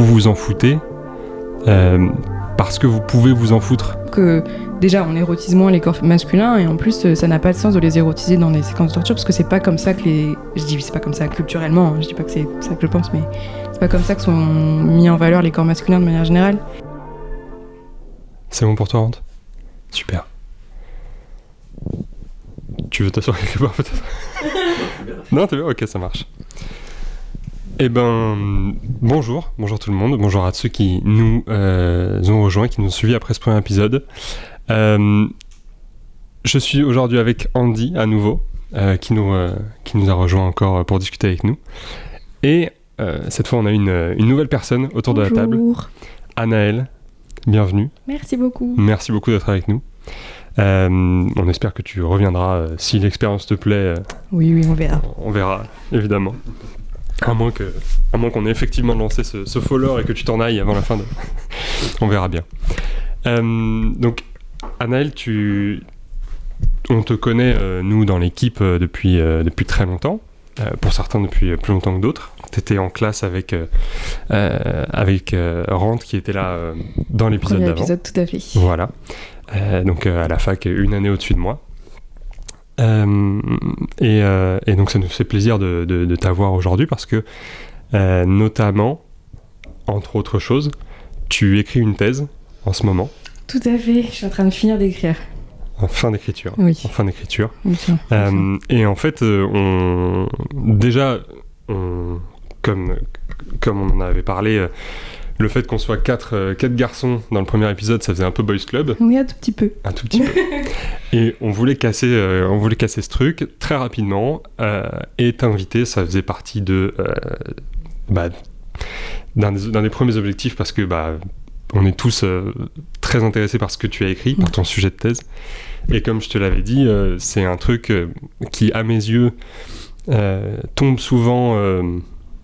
vous vous en foutez parce que vous pouvez vous en foutre. Que déjà on érotise moins les corps masculins et en plus ça n'a pas de sens de les érotiser dans des séquences de torture parce que c'est pas comme ça que je dis c'est pas comme ça culturellement, je dis pas que c'est ça que je pense, mais c'est pas comme ça que sont mis en valeur les corps masculins de manière générale. C'est bon pour toi, Rand ? Super. Tu veux t'asseoir quelque part peut-être ? Non, t'es bien ? Ok, ça marche. Eh ben, bonjour tout le monde, bonjour à ceux qui nous ont rejoints, qui nous ont suivis après ce premier épisode. Je suis aujourd'hui avec Andy à nouveau, qui nous a rejoint encore pour discuter avec nous. Et cette fois, on a une nouvelle personne autour de la table. Anaëlle, bienvenue. Merci beaucoup. Merci beaucoup d'être avec nous. On espère que tu reviendras si l'expérience te plaît. Oui, on verra. On verra, évidemment. À moins qu'on ait effectivement lancé ce follower et que tu t'en ailles avant la fin de... On verra bien. Donc, Anaëlle, on te connaît, nous, dans l'équipe, depuis très longtemps. Pour certains, depuis plus longtemps que d'autres. Tu étais en classe avec Rand, qui était là dans l'épisode d'avant. L'épisode, tout à fait. Voilà. Donc, à la fac, une année au-dessus de moi. Et donc ça nous fait plaisir de t'avoir aujourd'hui parce que notamment, entre autres choses, tu écris une thèse en ce moment. Tout à fait, je suis en train de finir d'écrire. En fin d'écriture. Oui. En fin d'écriture. Oui, et en fait, comme on en avait parlé, le fait qu'on soit quatre garçons dans le premier épisode, ça faisait un peu boys club. Oui, un tout petit peu. Un tout petit peu. Et on voulait casser ce truc très rapidement. Et t'inviter, ça faisait partie d'un des premiers objectifs parce que on est tous très intéressés par ce que tu as écrit, par ton sujet de thèse. Et comme je te l'avais dit, c'est un truc qui, à mes yeux, tombe souvent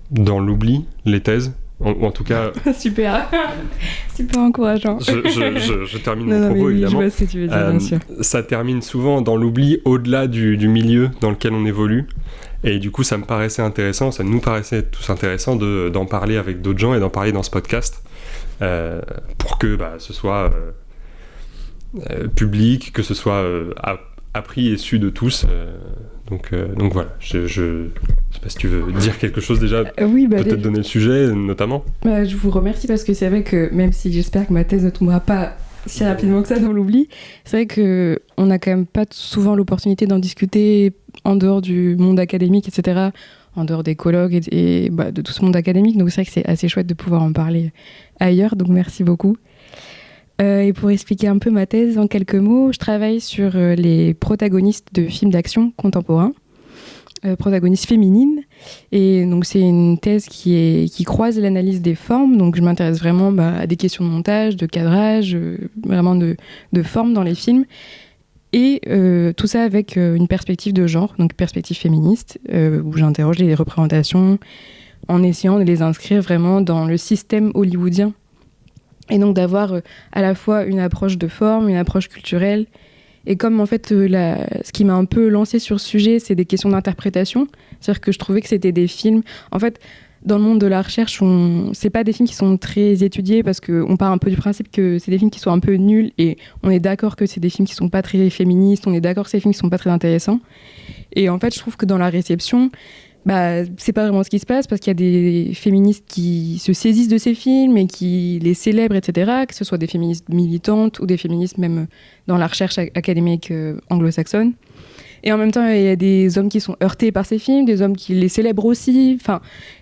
dans l'oubli, les thèses. En tout cas... Super encourageant. Je termine mon propos, oui, évidemment. Je vois ce que tu veux dire, bien sûr. Ça termine souvent dans l'oubli au-delà du milieu dans lequel on évolue. Et du coup, ça nous paraissait tous intéressant d'en parler avec d'autres gens et d'en parler dans ce podcast pour que ce soit public, que ce soit appris et su de tous. Donc voilà, je sais pas si tu veux dire quelque chose déjà, oui, peut-être donner le sujet notamment. Je vous remercie parce que c'est vrai que même si j'espère que ma thèse ne tombera pas si rapidement que ça dans l'oubli, c'est vrai qu'on n'a quand même pas souvent l'opportunité d'en discuter en dehors du monde académique, etc., en dehors des colloques et de tout ce monde académique, donc c'est vrai que c'est assez chouette de pouvoir en parler ailleurs, donc merci beaucoup. Et pour expliquer un peu ma thèse en quelques mots, je travaille sur les protagonistes de films d'action contemporains, protagonistes féminines. Et donc c'est une thèse qui croise l'analyse des formes. Donc je m'intéresse vraiment à des questions de montage, de cadrage, vraiment de forme dans les films. Et tout ça avec une perspective de genre, donc perspective féministe, où j'interroge les représentations en essayant de les inscrire vraiment dans le système hollywoodien. Et donc d'avoir à la fois une approche de forme, une approche culturelle. Et comme en fait, ce qui m'a un peu lancée sur ce sujet, c'est des questions d'interprétation. C'est-à-dire que je trouvais que c'était des films... En fait, dans le monde de la recherche, c'est pas des films qui sont très étudiés parce qu'on part un peu du principe que c'est des films qui sont un peu nuls et on est d'accord que c'est des films qui sont pas très féministes, on est d'accord que c'est des films qui sont pas très intéressants. Et en fait, je trouve que dans la réception... c'est pas vraiment ce qui se passe parce qu'il y a des féministes qui se saisissent de ces films et qui les célèbrent, etc., que ce soit des féministes militantes ou des féministes même dans la recherche académique anglo-saxonne. Et en même temps, il y a des hommes qui sont heurtés par ces films, des hommes qui les célèbrent aussi.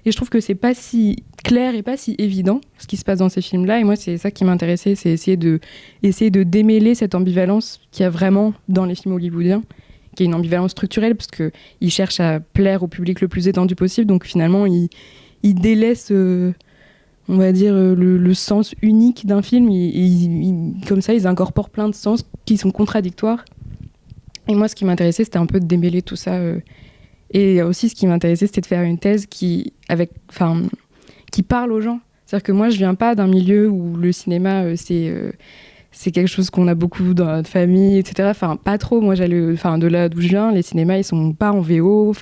Et je trouve que c'est pas si clair et pas si évident ce qui se passe dans ces films-là. Et moi, c'est ça qui m'intéressait, c'est essayer de démêler cette ambivalence qu'il y a vraiment dans les films hollywoodiens, qui est une ambivalence structurelle, parce qu'ils cherchent à plaire au public le plus étendu possible. Donc finalement, ils délaissent, on va dire, le sens unique d'un film. Comme ça, ils incorporent plein de sens qui sont contradictoires. Et moi, ce qui m'intéressait, c'était un peu de démêler tout ça. Et aussi, ce qui m'intéressait, c'était de faire une thèse qui parle aux gens. C'est-à-dire que moi, je viens pas d'un milieu où le cinéma, c'est quelque chose qu'on a beaucoup dans notre famille, etc. Pas trop. Moi, de là d'où je viens, les cinémas, ils sont pas en VO.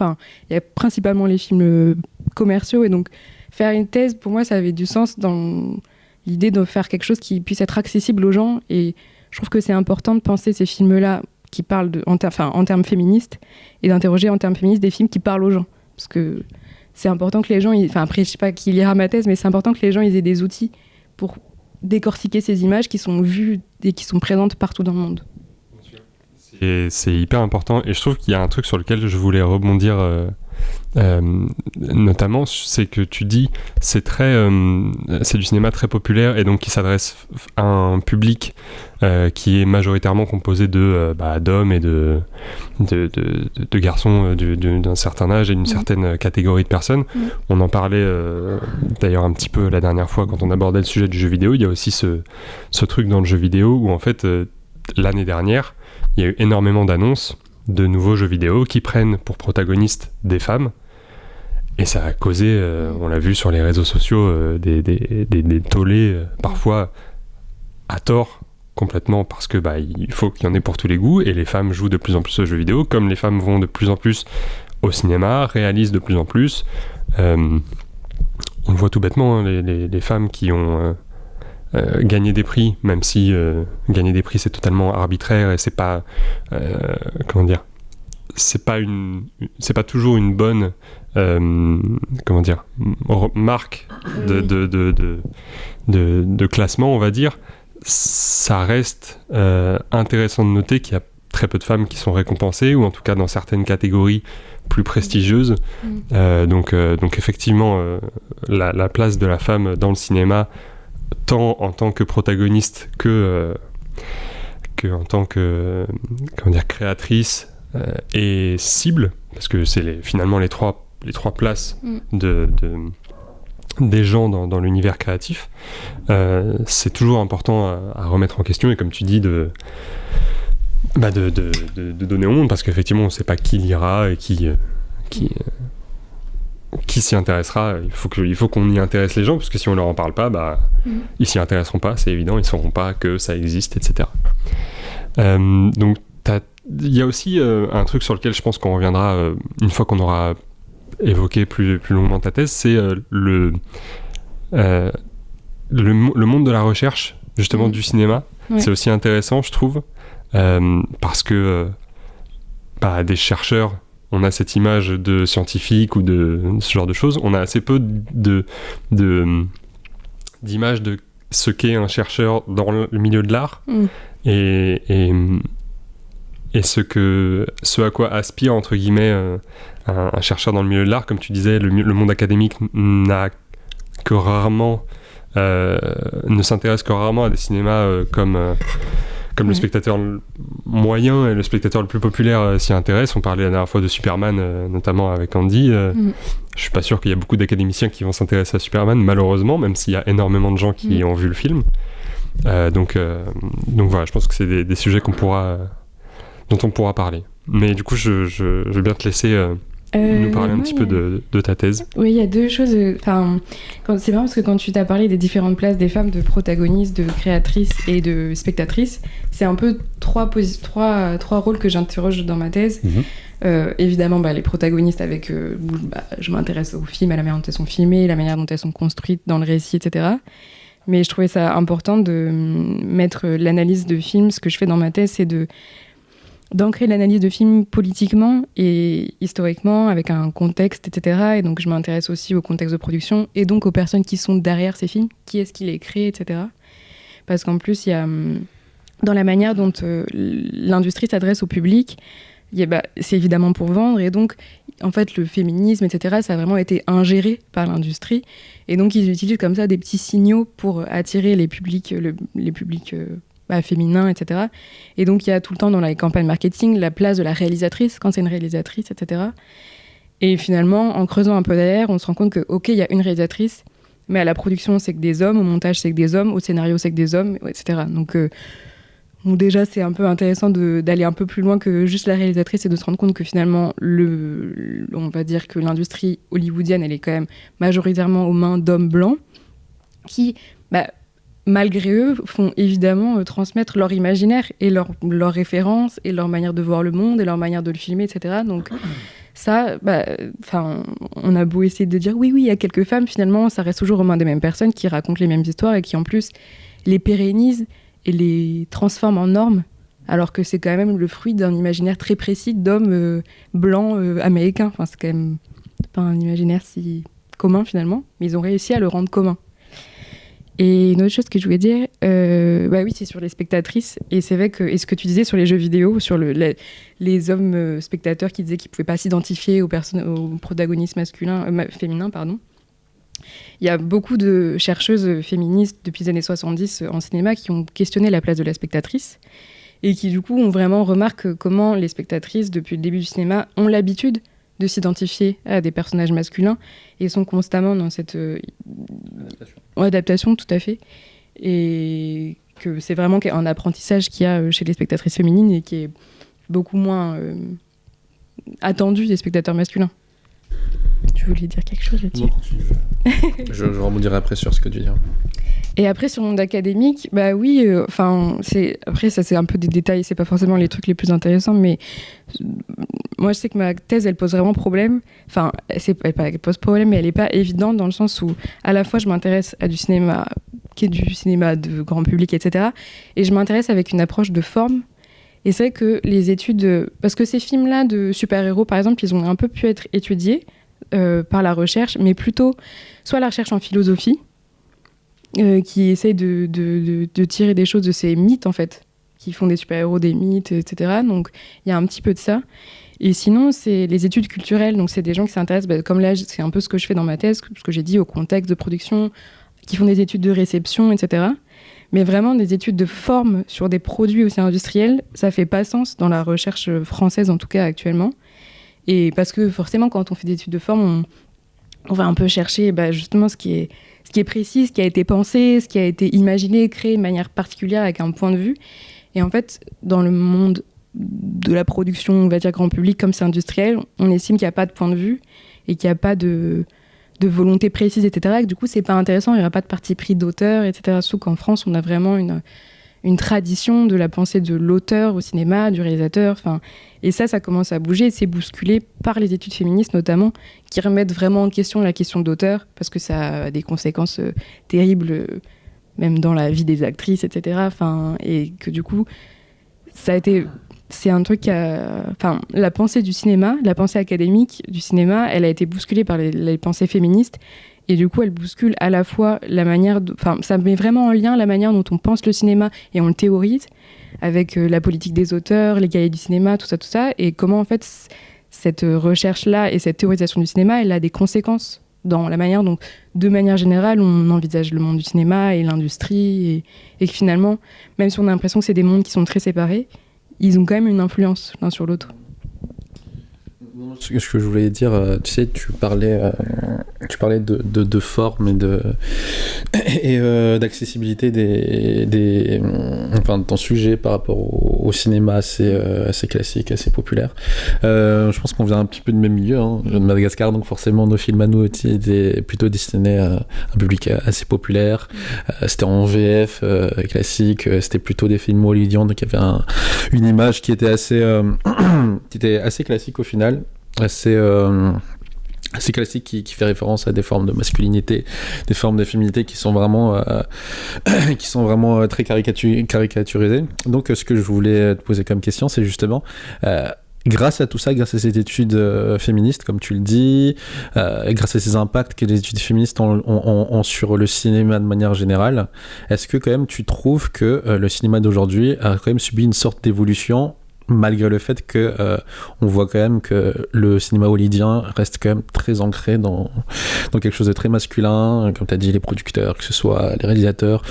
Il y a principalement les films commerciaux. Et donc, faire une thèse, pour moi, ça avait du sens dans l'idée de faire quelque chose qui puisse être accessible aux gens. Et je trouve que c'est important de penser ces films-là qui parlent en termes féministes et d'interroger en termes féministes des films qui parlent aux gens. Parce que c'est important que les gens... après, je sais pas qui lira ma thèse, mais c'est important que les gens ils aient des outils pour décortiquer ces images qui sont vues et qui sont présentes partout dans le monde. Et c'est hyper important. Et je trouve qu'il y a un truc sur lequel je voulais rebondir... notamment, c'est que tu dis c'est du cinéma très populaire et donc qui s'adresse à un public qui est majoritairement composé d'hommes et de garçons d'un certain âge et d'une certaine catégorie de personnes. On en parlait d'ailleurs un petit peu la dernière fois quand on abordait le sujet du jeu vidéo. Il y a aussi ce truc dans le jeu vidéo où en fait l'année dernière il y a eu énormément d'annonces de nouveaux jeux vidéo qui prennent pour protagonistes des femmes. Et ça a causé, on l'a vu sur les réseaux sociaux, des tollés, parfois à tort, complètement, parce que il faut qu'il y en ait pour tous les goûts, et les femmes jouent de plus en plus aux jeux vidéo, comme les femmes vont de plus en plus au cinéma, réalisent de plus en plus. On le voit tout bêtement, hein, les femmes qui ont gagné des prix, même si gagner des prix c'est totalement arbitraire, et c'est pas... c'est pas toujours une bonne marque de classement, on va dire. Ça reste intéressant de noter qu'il y a très peu de femmes qui sont récompensées, ou en tout cas dans certaines catégories plus prestigieuses. Donc effectivement, la place de la femme dans le cinéma, tant en tant que protagoniste que en tant que créatrice et cible, parce que c'est finalement les trois places des gens dans l'univers créatif, c'est toujours important à remettre en question, et comme tu dis de donner au monde, parce qu'effectivement on ne sait pas qui lira et qui s'y intéressera. Il faut qu'on y intéresse les gens, parce que si on leur en parle pas, ils s'y intéresseront pas, c'est évident, ils sauront pas que ça existe, etc. Donc il y a aussi un truc sur lequel je pense qu'on reviendra une fois qu'on aura évoqué plus longuement ta thèse, c'est le monde de la recherche, justement, du cinéma. Ouais. C'est aussi intéressant, je trouve, parce que des chercheurs, on a cette image de scientifique ou de ce genre de choses, on a assez peu d'images de ce qu'est un chercheur dans le milieu de l'art, et ce à quoi aspire, entre guillemets, un chercheur dans le milieu de l'art. Comme tu disais, le monde académique ne s'intéresse que rarement à des cinémas comme le spectateur moyen, et le spectateur le plus populaire s'y intéresse. On parlait la dernière fois de Superman, notamment avec Andy. Je suis pas sûr qu'il y a beaucoup d'académiciens qui vont s'intéresser à Superman, malheureusement, même s'il y a énormément de gens qui ont vu le film. Donc voilà, je pense que c'est des sujets dont on pourra parler. Mais du coup, je vais bien te laisser nous parler un petit peu de ta thèse. Oui, il y a deux choses. C'est marrant parce que quand tu t'as parlé des différentes places des femmes, de protagonistes, de créatrices et de spectatrices, c'est un peu trois rôles que j'interroge dans ma thèse. Évidemment, les protagonistes avec... je m'intéresse aux films, à la manière dont elles sont filmées, la manière dont elles sont construites dans le récit, etc. Mais je trouvais ça important de mettre l'analyse de films. Ce que je fais dans ma thèse, c'est d'ancrer l'analyse de films politiquement et historiquement, avec un contexte, etc. Et donc, je m'intéresse aussi au contexte de production et donc aux personnes qui sont derrière ces films, qui est-ce qui les crée, etc. Parce qu'en plus, il y a, dans la manière dont l'industrie s'adresse au public, c'est évidemment pour vendre, et donc, en fait, le féminisme, etc., ça a vraiment été ingéré par l'industrie. Et donc, ils utilisent comme ça des petits signaux pour attirer les publics, féminin, etc. Et donc, il y a tout le temps dans la campagne marketing la place de la réalisatrice, quand c'est une réalisatrice, etc. Et finalement, en creusant un peu derrière, on se rend compte que, ok, il y a une réalisatrice, mais à la production, c'est que des hommes, au montage, c'est que des hommes, au scénario, c'est que des hommes, etc. Donc déjà, c'est un peu intéressant d'aller un peu plus loin que juste la réalisatrice et de se rendre compte que finalement, on va dire que l'industrie hollywoodienne, elle est quand même majoritairement aux mains d'hommes blancs qui... malgré eux, font évidemment transmettre leur imaginaire et leurs références et leur manière de voir le monde et leur manière de le filmer, etc. Donc, ça, on a beau essayer de dire oui, il y a quelques femmes, finalement, ça reste toujours aux mains des mêmes personnes qui racontent les mêmes histoires et qui, en plus, les pérennisent et les transforment en normes, alors que c'est quand même le fruit d'un imaginaire très précis d'hommes blancs américains. Enfin, c'est quand même pas un imaginaire si commun, finalement, mais ils ont réussi à le rendre commun. Et une autre chose que je voulais dire, oui, c'est sur les spectatrices. Et c'est vrai que, et ce que tu disais sur les jeux vidéo, sur les hommes spectateurs qui disaient qu'ils ne pouvaient pas s'identifier aux protagonistes féminins, pardon. Il y a beaucoup de chercheuses féministes depuis les années 70 en cinéma qui ont questionné la place de la spectatrice et qui, du coup, ont vraiment remarqué comment les spectatrices, depuis le début du cinéma, ont l'habitude de s'identifier à des personnages masculins et sont constamment dans cette adaptation, tout à fait. Et que c'est vraiment un apprentissage qu'il y a chez les spectatrices féminines et qui est beaucoup moins attendu des spectateurs masculins. Tu voulais dire quelque chose là-dessus? Je rebondirai après sur ce que tu dis. Et après, sur le monde académique, après, ça, c'est un peu des détails, c'est pas forcément les trucs les plus intéressants, mais moi, je sais que ma thèse, elle pose vraiment problème. Enfin, elle pose problème, mais elle est pas évidente dans le sens où, à la fois, je m'intéresse à du cinéma, qui est du cinéma de grand public, etc., et je m'intéresse avec une approche de forme. Et c'est vrai que les études... Parce que ces films-là de super-héros, par exemple, ils ont un peu pu être étudiés par la recherche, mais plutôt soit la recherche en philosophie, qui essaye de tirer des choses de ces mythes, en fait, qui font des super-héros, des mythes, etc. Donc, il y a un petit peu de ça. Et sinon, c'est les études culturelles. Donc, c'est des gens qui s'intéressent, comme là, c'est un peu ce que je fais dans ma thèse, ce que j'ai dit, au contexte de production, qui font des études de réception, etc. Mais vraiment, des études de forme sur des produits aussi industriels, ça fait pas sens dans la recherche française, en tout cas, actuellement. Et parce que, forcément, quand on fait des études de forme, on va un peu chercher justement ce qui est précis, ce qui a été pensé, ce qui a été imaginé, créé de manière particulière avec un point de vue. Et en fait, dans le monde de la production, on va dire grand public, comme c'est industriel, on estime qu'il n'y a pas de point de vue et qu'il n'y a pas de volonté précise, etc. Et que du coup, c'est pas intéressant, il n'y aura pas de parti pris d'auteur, etc. Sauf qu'en France, on a vraiment une tradition de la pensée de l'auteur au cinéma, du réalisateur, et ça commence à bouger, et c'est bousculé par les études féministes notamment, qui remettent vraiment en question la question d'auteur, parce que ça a des conséquences terribles, même dans la vie des actrices, etc. Et que du coup, c'est un truc la pensée du cinéma, la pensée académique du cinéma, elle a été bousculée par les pensées féministes, et du coup, elle bouscule à la fois la manière... ça met vraiment en lien la manière dont on pense le cinéma et on le théorise, avec la politique des auteurs, les cahiers du cinéma, tout ça, et comment, en fait, cette recherche-là et cette théorisation du cinéma, elle a des conséquences dans la manière dont, de manière générale, on envisage le monde du cinéma et l'industrie, et que finalement, même si on a l'impression que c'est des mondes qui sont très séparés, ils ont quand même une influence l'un sur l'autre. Ce que je voulais dire, tu sais, tu parlais de forme et d'accessibilité de ton sujet par rapport au cinéma assez classique, assez populaire. Je pense qu'on vient un petit peu du même milieu, de Madagascar, donc forcément nos films à nous aussi étaient plutôt destinés à un public assez populaire. C'était en VF classique, c'était plutôt des films hollywoodiens, donc il y avait une image qui était assez classique au final. Assez classique qui fait référence à des formes de masculinité, des formes de féminité qui sont vraiment très caricaturisées. Donc ce que je voulais te poser comme question, c'est justement grâce à tout ça, grâce à ces études féministes, comme tu le dis, grâce à ces impacts que les études féministes ont sur le cinéma de manière générale, est-ce que quand même tu trouves que le cinéma d'aujourd'hui a quand même subi une sorte d'évolution, malgré le fait que on voit quand même que le cinéma hollywoodien reste quand même très ancré dans quelque chose de très masculin, comme tu as dit, les producteurs, que ce soit les réalisateurs,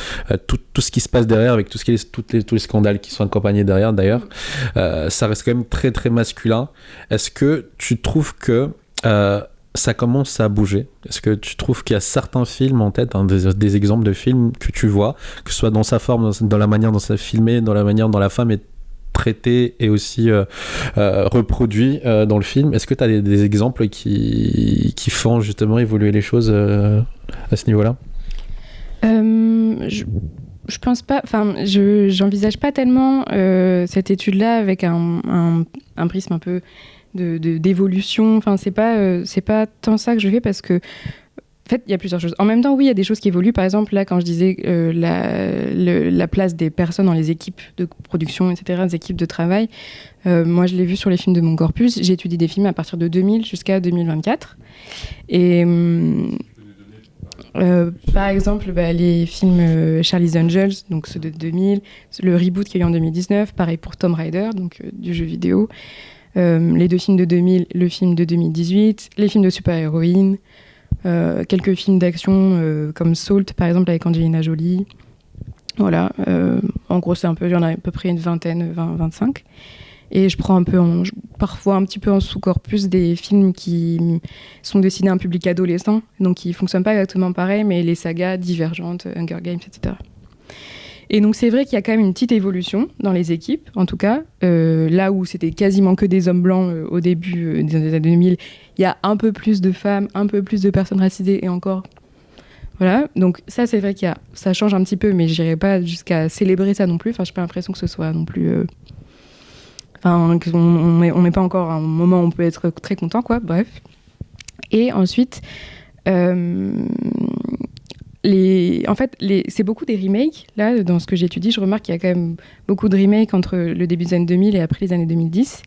tout ce qui se passe derrière, avec tous les scandales qui sont accompagnés derrière d'ailleurs, ça reste quand même très très masculin. Est-ce que tu trouves que ça commence à bouger? Est-ce que tu trouves qu'il y a certains films en tête, des exemples de films que tu vois, que ce soit dans sa forme, dans la manière dont c'est filmé, dans la manière dont la femme est traité et aussi reproduit dans le film? Est-ce que tu as des exemples qui font justement évoluer les choses à ce niveau-là? Je pense pas, j'envisage pas tellement cette étude-là avec un prisme un peu d'évolution. Enfin, c'est pas tant ça que je fais parce que en fait, il y a plusieurs choses. En même temps, oui, il y a des choses qui évoluent. Par exemple, là, quand je disais la place des personnes dans les équipes de production, etc., les équipes de travail, moi, je l'ai vu sur les films de mon corpus. J'ai étudié des films à partir de 2000 jusqu'à 2024. Et par exemple, les films Charlie's Angels, donc ceux de 2000, le reboot qu'il y a eu en 2019, pareil pour Tomb Raider, donc du jeu vidéo. Les 2 films de 2000, le film de 2018, les films de super-héroïnes, quelques films d'action comme Salt par exemple avec Angelina Jolie. Voilà, en gros c'est un peu, il y en a à peu près une vingtaine, 20-25. Et je prends parfois un petit peu en sous-corpus des films qui sont destinés à un public adolescent, donc qui ne fonctionnent pas exactement pareil, mais les sagas Divergente, Hunger Games, etc. Et donc c'est vrai qu'il y a quand même une petite évolution dans les équipes, en tout cas. Là où c'était quasiment que des hommes blancs au début des années 2000, il y a un peu plus de femmes, un peu plus de personnes racisées et encore. Voilà, donc ça c'est vrai ça change un petit peu, mais je n'irai pas jusqu'à célébrer ça non plus. Enfin, je n'ai pas l'impression que ce soit non plus... on n'est pas encore à un moment où on peut être très content, quoi. Bref. Et ensuite... c'est beaucoup des remakes. Là, dans ce que j'étudie, je remarque qu'il y a quand même beaucoup de remakes entre le début des années 2000 et après les années 2010.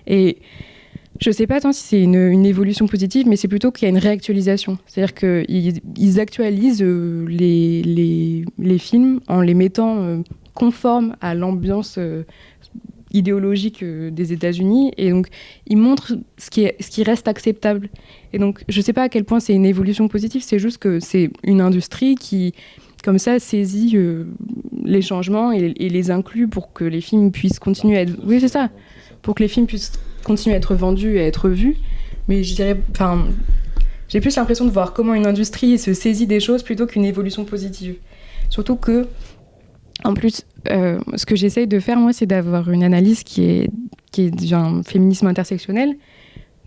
Et je ne sais pas tant si c'est une évolution positive, mais c'est plutôt qu'il y a une réactualisation. C'est-à-dire qu'ils actualisent les films en les mettant conformes à l'ambiance idéologique des États-Unis, et donc ils montrent ce qui reste acceptable. Et donc je sais pas à quel point c'est une évolution positive, c'est juste que c'est une industrie qui comme ça saisit les changements et les inclut pour que les films puissent continuer à être... Oui, c'est ça, pour que les films puissent continuer à être vendus et à être vus. Mais je dirais, j'ai plus l'impression de voir comment une industrie se saisit des choses plutôt qu'une évolution positive. Surtout que en plus, ce que j'essaye de faire, moi, c'est d'avoir une analyse qui est d'un féminisme intersectionnel.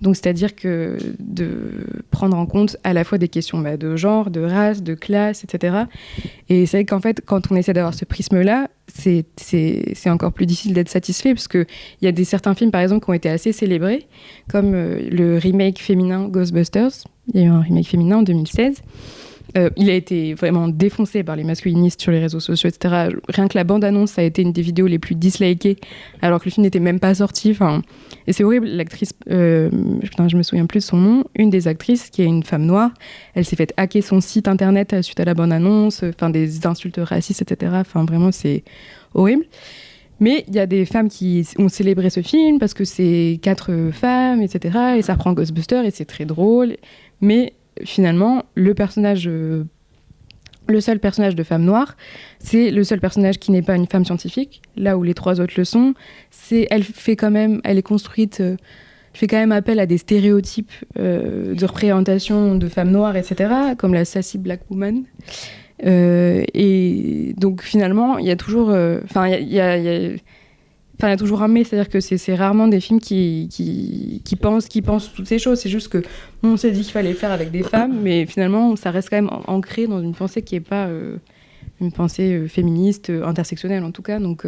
Donc, c'est-à-dire que de prendre en compte à la fois des questions de genre, de race, de classe, etc. Et c'est vrai qu'en fait, quand on essaie d'avoir ce prisme-là, c'est encore plus difficile d'être satisfait, parce qu'il y a certains films, par exemple, qui ont été assez célébrés, comme le remake féminin Ghostbusters. Il y a eu un remake féminin en 2016. Il a été vraiment défoncé par les masculinistes sur les réseaux sociaux, etc. Rien que la bande-annonce a été une des vidéos les plus dislikées, alors que le film n'était même pas sorti. Et c'est horrible. L'actrice, je me souviens plus de son nom, une des actrices, qui est une femme noire, elle s'est fait hacker son site internet suite à la bande-annonce, des insultes racistes, etc. Vraiment, c'est horrible. Mais il y a des femmes qui ont célébré ce film parce que c'est 4 femmes, etc. Et ça reprend Ghostbusters et c'est très drôle. Mais finalement, le seul personnage de femme noire, c'est le seul personnage qui n'est pas une femme scientifique, là où les 3 autres le sont. Elle est construite, fait quand même appel à des stéréotypes de représentation de femmes noires, etc., comme la sassy black woman. Et donc finalement, il y a toujours, il y a toujours un mais, c'est-à-dire que c'est rarement des films qui pensent toutes ces choses. C'est juste que on s'est dit qu'il fallait le faire avec des femmes, mais finalement, ça reste quand même ancré dans une pensée qui n'est pas une pensée féministe, intersectionnelle en tout cas. Donc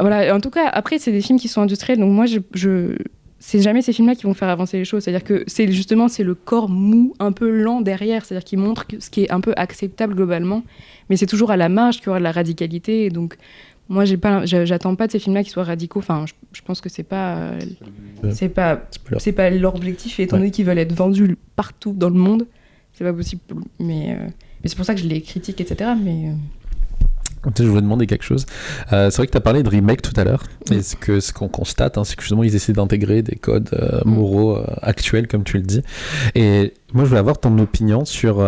voilà. En tout cas, après, c'est des films qui sont industriels. Donc moi, c'est jamais ces films-là qui vont faire avancer les choses. C'est-à-dire que c'est le corps mou, un peu lent derrière. C'est-à-dire qu'ils montrent ce qui est un peu acceptable globalement, mais c'est toujours à la marge qu'il y aura de la radicalité. Et donc moi, j'attends pas de ces films-là qui soient radicaux. Je pense que c'est pas leur objectif. Et étant donné qu'ils veulent être vendus partout dans le monde, c'est pas possible. Mais c'est pour ça que je les critique, etc. Mais je voulais demander quelque chose. C'est vrai que tu as parlé de remake tout à l'heure. Et ce qu'on constate, c'est que justement, ils essaient d'intégrer des codes moraux actuels, comme tu le dis. Et moi, je voulais avoir ton opinion sur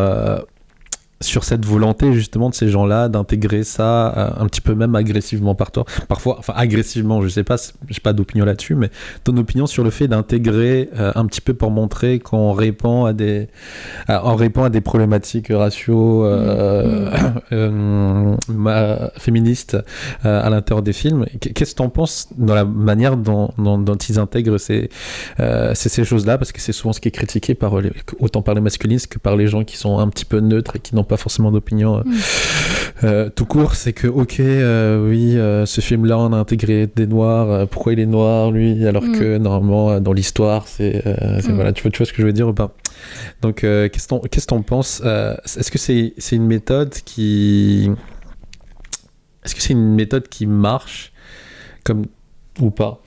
cette volonté justement de ces gens-là d'intégrer ça un petit peu même agressivement parfois, agressivement, je sais pas, j'ai pas d'opinion là-dessus, mais ton opinion sur le fait d'intégrer un petit peu pour montrer qu'on répond à des problématiques raciaux féministes à l'intérieur des films. Qu'est-ce que t'en penses dans la manière dont ils intègrent ces choses-là, parce que c'est souvent ce qui est critiqué autant par les masculinistes que par les gens qui sont un petit peu neutres et qui n'ont pas forcément d'opinion Tout court, c'est que, oui, ce film-là, on a intégré des noirs. Pourquoi il est noir, lui, alors que normalement, dans l'histoire, voilà, tu vois ce que je veux dire ou pas? Donc, qu'est-ce que t'en penses? Est-ce que c'est une méthode qui marche comme ou pas?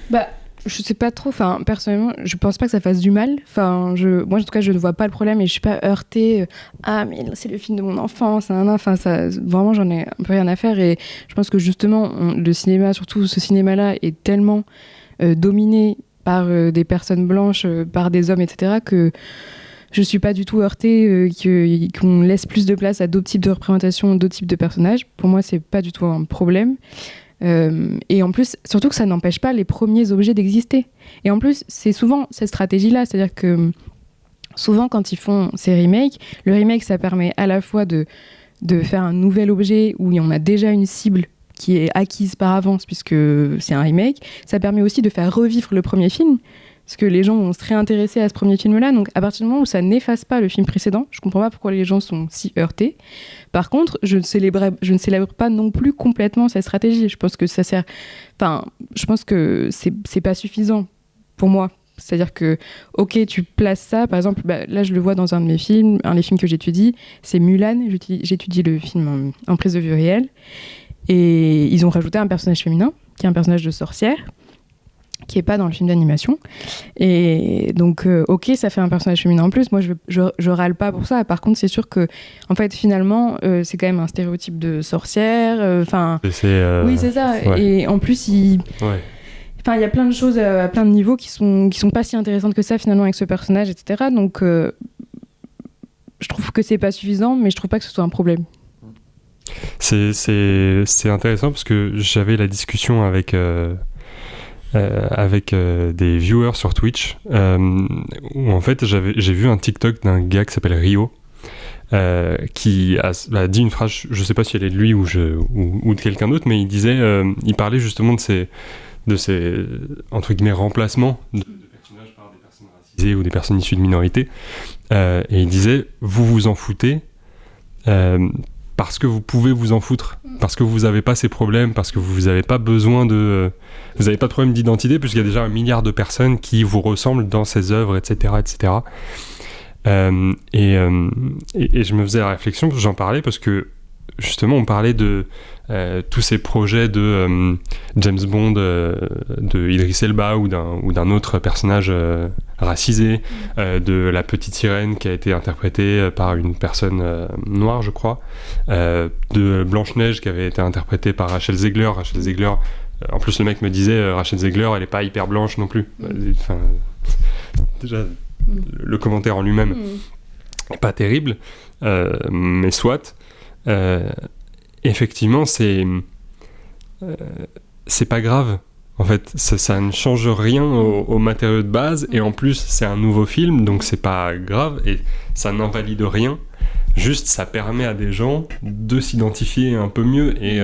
Bah, je sais pas trop. Enfin, personnellement, je pense pas que ça fasse du mal. Enfin, moi, en tout cas, je ne vois pas le problème et je suis pas heurtée. Ah, mais c'est le film de mon enfance. Enfin, ça, vraiment, j'en ai un peu rien à faire. Et je pense que justement, le cinéma, surtout ce cinéma-là, est tellement dominé par des personnes blanches, par des hommes, etc., que je suis pas du tout heurtée qu'on laisse plus de place à d'autres types de représentations, d'autres types de personnages. Pour moi, c'est pas du tout un problème. Et en plus, surtout que ça n'empêche pas les premiers objets d'exister. Et en plus, c'est souvent cette stratégie-là, c'est-à-dire que souvent quand ils font ces remakes, le remake, ça permet à la fois de faire un nouvel objet où on a déjà une cible qui est acquise par avance puisque c'est un remake. Ça permet aussi de faire revivre le premier film, parce que les gens vont se réintéresser à ce premier film-là. Donc à partir du moment où ça n'efface pas le film précédent, je comprends pas pourquoi les gens sont si heurtés. Par contre, je ne célèbre pas non plus complètement cette stratégie. Je pense que ça sert... Enfin, je pense que c'est pas suffisant pour moi. C'est-à-dire que, ok, tu places ça, par exemple, là je le vois dans un de mes films, un des films que j'étudie, c'est Mulan, j'étudie le film en prise de vue réelle, et ils ont rajouté un personnage féminin, qui est un personnage de sorcière, qui est pas dans le film d'animation. Et donc, ok, ça fait un personnage féminin en plus. Moi, je râle pas pour ça. Par contre, c'est sûr que, en fait, finalement, c'est quand même un stéréotype de sorcière. Enfin, oui, c'est ça. Ouais. Et en plus, enfin, il y a plein de choses à plein de niveaux qui sont pas si intéressantes que ça finalement avec ce personnage, etc. Donc, je trouve que c'est pas suffisant, mais je trouve pas que ce soit un problème. C'est intéressant parce que j'avais la discussion avec des viewers sur Twitch où en fait j'ai vu un TikTok d'un gars qui s'appelle Rio qui a dit une phrase, je sais pas si elle est de lui ou de quelqu'un d'autre, mais il parlait justement de ces entre guillemets remplacements de personnages par des personnes racisées ou des personnes issues de minorités, et il disait vous vous en foutez parce que vous pouvez vous en foutre, parce que vous n'avez pas ces problèmes, parce que vous n'avez pas besoin vous n'avez pas de problème d'identité, puisqu'il y a déjà 1 milliard de personnes qui vous ressemblent dans ces œuvres, etc., etc. Et je me faisais la réflexion, j'en parlais parce que justement on parlait de tous ces projets de James Bond, de Idris Elba ou d'un autre personnage racisé, de la petite sirène qui a été interprétée par une personne noire, je crois, de Blanche-Neige qui avait été interprétée par Rachel Zegler. En plus le mec me disait Rachel Zegler elle est pas hyper blanche non plus. Enfin, déjà le commentaire en lui-même est pas terrible, mais soit. Effectivement, c'est pas grave. En fait, ça ne change rien au matériau de base, et en plus, c'est un nouveau film, donc c'est pas grave, et ça n'invalide rien. Juste, ça permet à des gens de s'identifier un peu mieux, et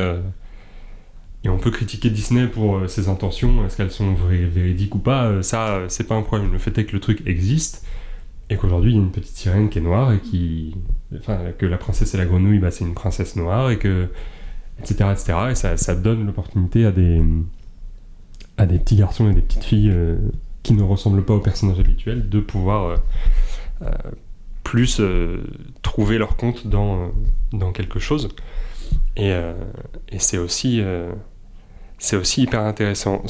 on peut critiquer Disney pour ses intentions, est-ce qu'elles sont véridiques ou pas, ça, c'est pas un problème. Le fait est que le truc existe, et qu'aujourd'hui, il y a une petite sirène qui est noire, et que la princesse et la grenouille, c'est une princesse noire, et que... etc. Et ça donne l'opportunité à des petits garçons et des petites filles qui ne ressemblent pas aux personnages habituels de pouvoir plus trouver leur compte dans quelque chose. Et c'est aussi hyper intéressant.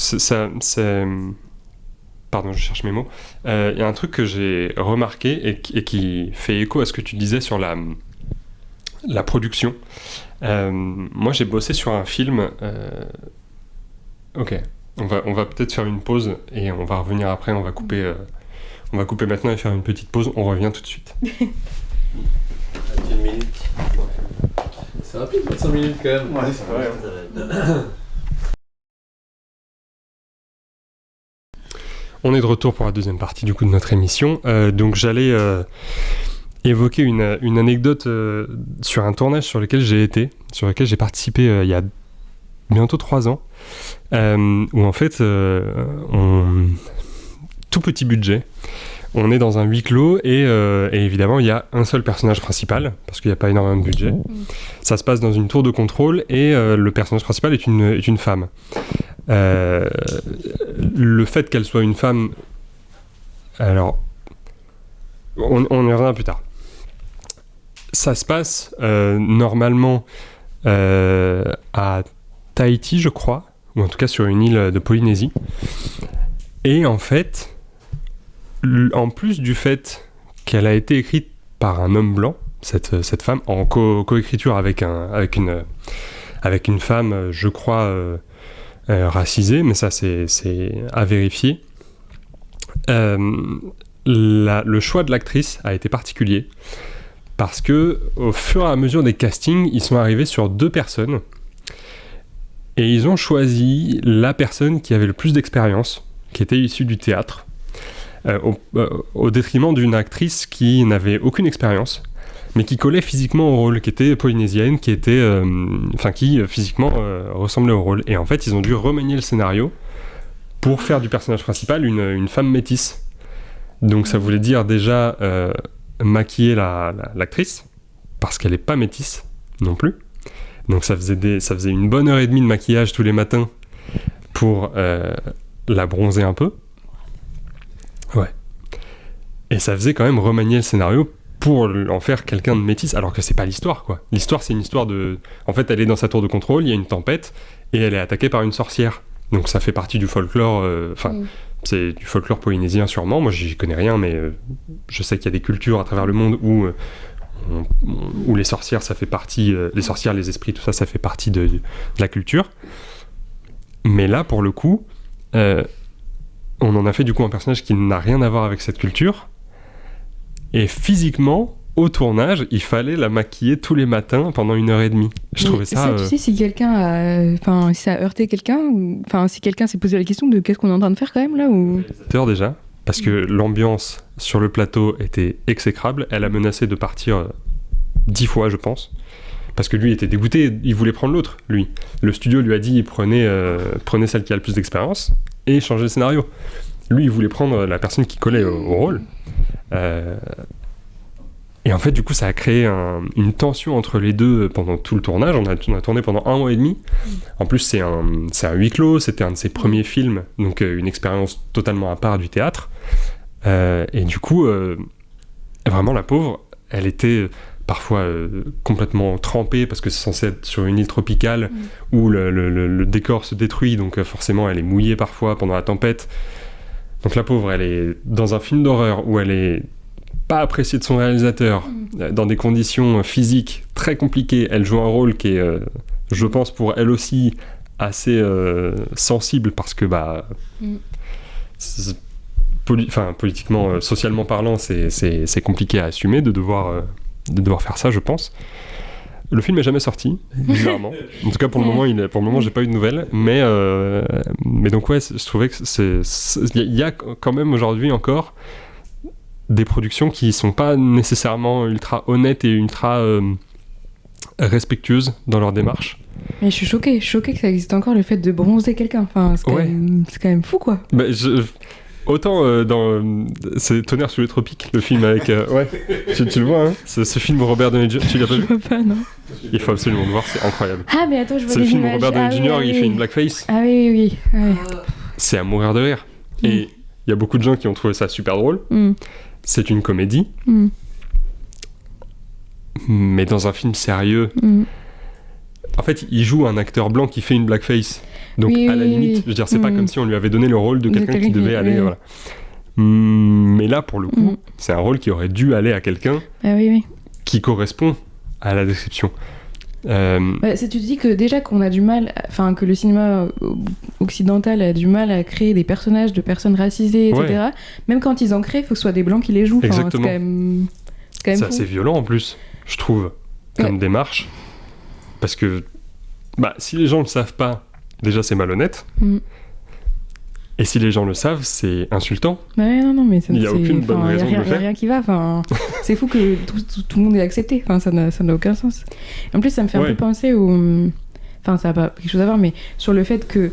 Pardon, je cherche mes mots. Il y a un truc que j'ai remarqué et qui fait écho à ce que tu disais sur la production. Moi, j'ai bossé sur un film... Ok, on va peut-être faire une pause et on va revenir après. On va couper maintenant et faire une petite pause. On revient tout de suite. 10 minutes. C'est rapide, 25 minutes quand même. Ouais, c'est vrai. On est de retour pour la deuxième partie du coup de notre émission. Donc j'allais évoquer une anecdote sur un tournage sur lequel j'ai participé il y a bientôt 3 ans, où en fait, tout petit budget, On est dans un huis clos et évidemment il y a un seul personnage principal parce qu'il n'y a pas énormément de budget. Ça se passe dans une tour de contrôle et le personnage principal est une femme. Le fait qu'elle soit une femme, alors on y reviendra plus tard. Ça se passe normalement à Tahiti, je crois, ou en tout cas sur une île de Polynésie. Et en fait, en plus du fait qu'elle a été écrite par un homme blanc, cette femme, en coécriture avec une femme, je crois, racisée, mais ça c'est à vérifier. Le choix de l'actrice a été particulier parce que au fur et à mesure des castings, ils sont arrivés sur 2 personnes et ils ont choisi la personne qui avait le plus d'expérience, qui était issue du théâtre, au détriment d'une actrice qui n'avait aucune expérience, mais qui collait physiquement au rôle, qui était polynésienne, qui physiquement ressemblait au rôle. Et en fait, ils ont dû remanier le scénario pour faire du personnage principal une femme métisse. Donc ça voulait dire déjà maquiller l'actrice, parce qu'elle n'est pas métisse non plus. Donc ça faisait une bonne heure et demie de maquillage tous les matins pour la bronzer un peu. Ouais. Et ça faisait quand même remanier le scénario pour en faire quelqu'un de métisse, alors que c'est pas l'histoire, quoi. L'histoire, c'est une histoire de... En fait, elle est dans sa tour de contrôle, il y a une tempête, et elle est attaquée par une sorcière. Donc ça fait partie du folklore... c'est du folklore polynésien sûrement, moi j'y connais rien, mais je sais qu'il y a des cultures à travers le monde où les sorcières, ça fait partie... les sorcières, les esprits, tout ça, ça fait partie de la culture. Mais là, pour le coup... on en a fait du coup un personnage qui n'a rien à voir avec cette culture. Et physiquement, au tournage, il fallait la maquiller tous les matins pendant 1h30. Je trouvais ça... Tu sais, si quelqu'un a... Enfin, si ça a heurté quelqu'un, enfin, si quelqu'un s'est posé la question de qu'est-ce qu'on est en train de faire quand même là ou... Déjà, parce que l'ambiance sur le plateau était exécrable. Elle a menacé de partir 10 fois, je pense. Parce que lui était dégoûté, il voulait prendre l'autre, lui. Le studio lui a dit, prenez celle qui a le plus d'expérience et changez le scénario. Lui, il voulait prendre la personne qui collait au rôle. Et en fait, du coup, ça a créé une tension entre les deux pendant tout le tournage. On a tourné pendant 1 mois et demi. En plus, c'est un huis clos, c'était un de ses premiers films, donc une expérience totalement à part du théâtre. Et du coup, vraiment, la pauvre, elle était parfois complètement trempée parce que c'est censé être sur une île tropicale où le décor se détruit, donc forcément, elle est mouillée parfois pendant la tempête. Donc la pauvre, elle est dans un film d'horreur où elle est pas appréciée de son réalisateur, dans des conditions physiques très compliquées. Elle joue un rôle qui est, je pense, pour elle aussi assez sensible parce que politiquement, socialement parlant, c'est compliqué à assumer de devoir faire ça, je pense. Le film n'est jamais sorti, bizarrement. En tout cas, pour le moment, j'ai pas eu de nouvelles. Mais donc, ouais, je trouvais que il y a quand même aujourd'hui encore des productions qui sont pas nécessairement ultra honnêtes et ultra respectueuses dans leur démarche. Mais je suis choquée que ça existe encore, le fait de bronzer quelqu'un. Enfin, c'est quand même fou, quoi. Autant c'est Tonnerre sous les tropiques, le film avec... ouais, tu le vois, hein, ce film Robert Downey Jr., tu l'as pas vu? Je vois pas, non. Il faut absolument le voir, c'est incroyable. Ah, mais attends, je vois c'est les le film images. Robert Downey Jr., il fait une blackface. Ah oui. C'est à mourir de rire. Et il y a beaucoup de gens qui ont trouvé ça super drôle. C'est une comédie. Mais dans un film sérieux... En fait, il joue un acteur blanc qui fait une blackface. Donc, à la limite, je veux dire, c'est pas comme si on lui avait donné le rôle de quelqu'un qui devait aller... Voilà. Mais là, pour le coup, c'est un rôle qui aurait dû aller à quelqu'un qui correspond à la description. Tu te dis que déjà qu'on a du mal, enfin que le cinéma occidental a du mal à créer des personnages de personnes racisées, etc. Même quand ils en créent, il faut que ce soit des blancs qui les jouent. Exactement. C'est quand même c'est fou. assez violent en plus, je trouve, comme démarche. Parce que si les gens le savent pas, déjà c'est malhonnête. Et si les gens le savent, c'est insultant. Non, mais il n'y a aucune bonne raison de le faire. Il n'y a rien qui va. Enfin, c'est fou que tout le monde ait accepté. Enfin, ça n'a aucun sens. En plus, ça me fait un peu penser au... Enfin, ça n'a pas quelque chose à voir, mais sur le fait que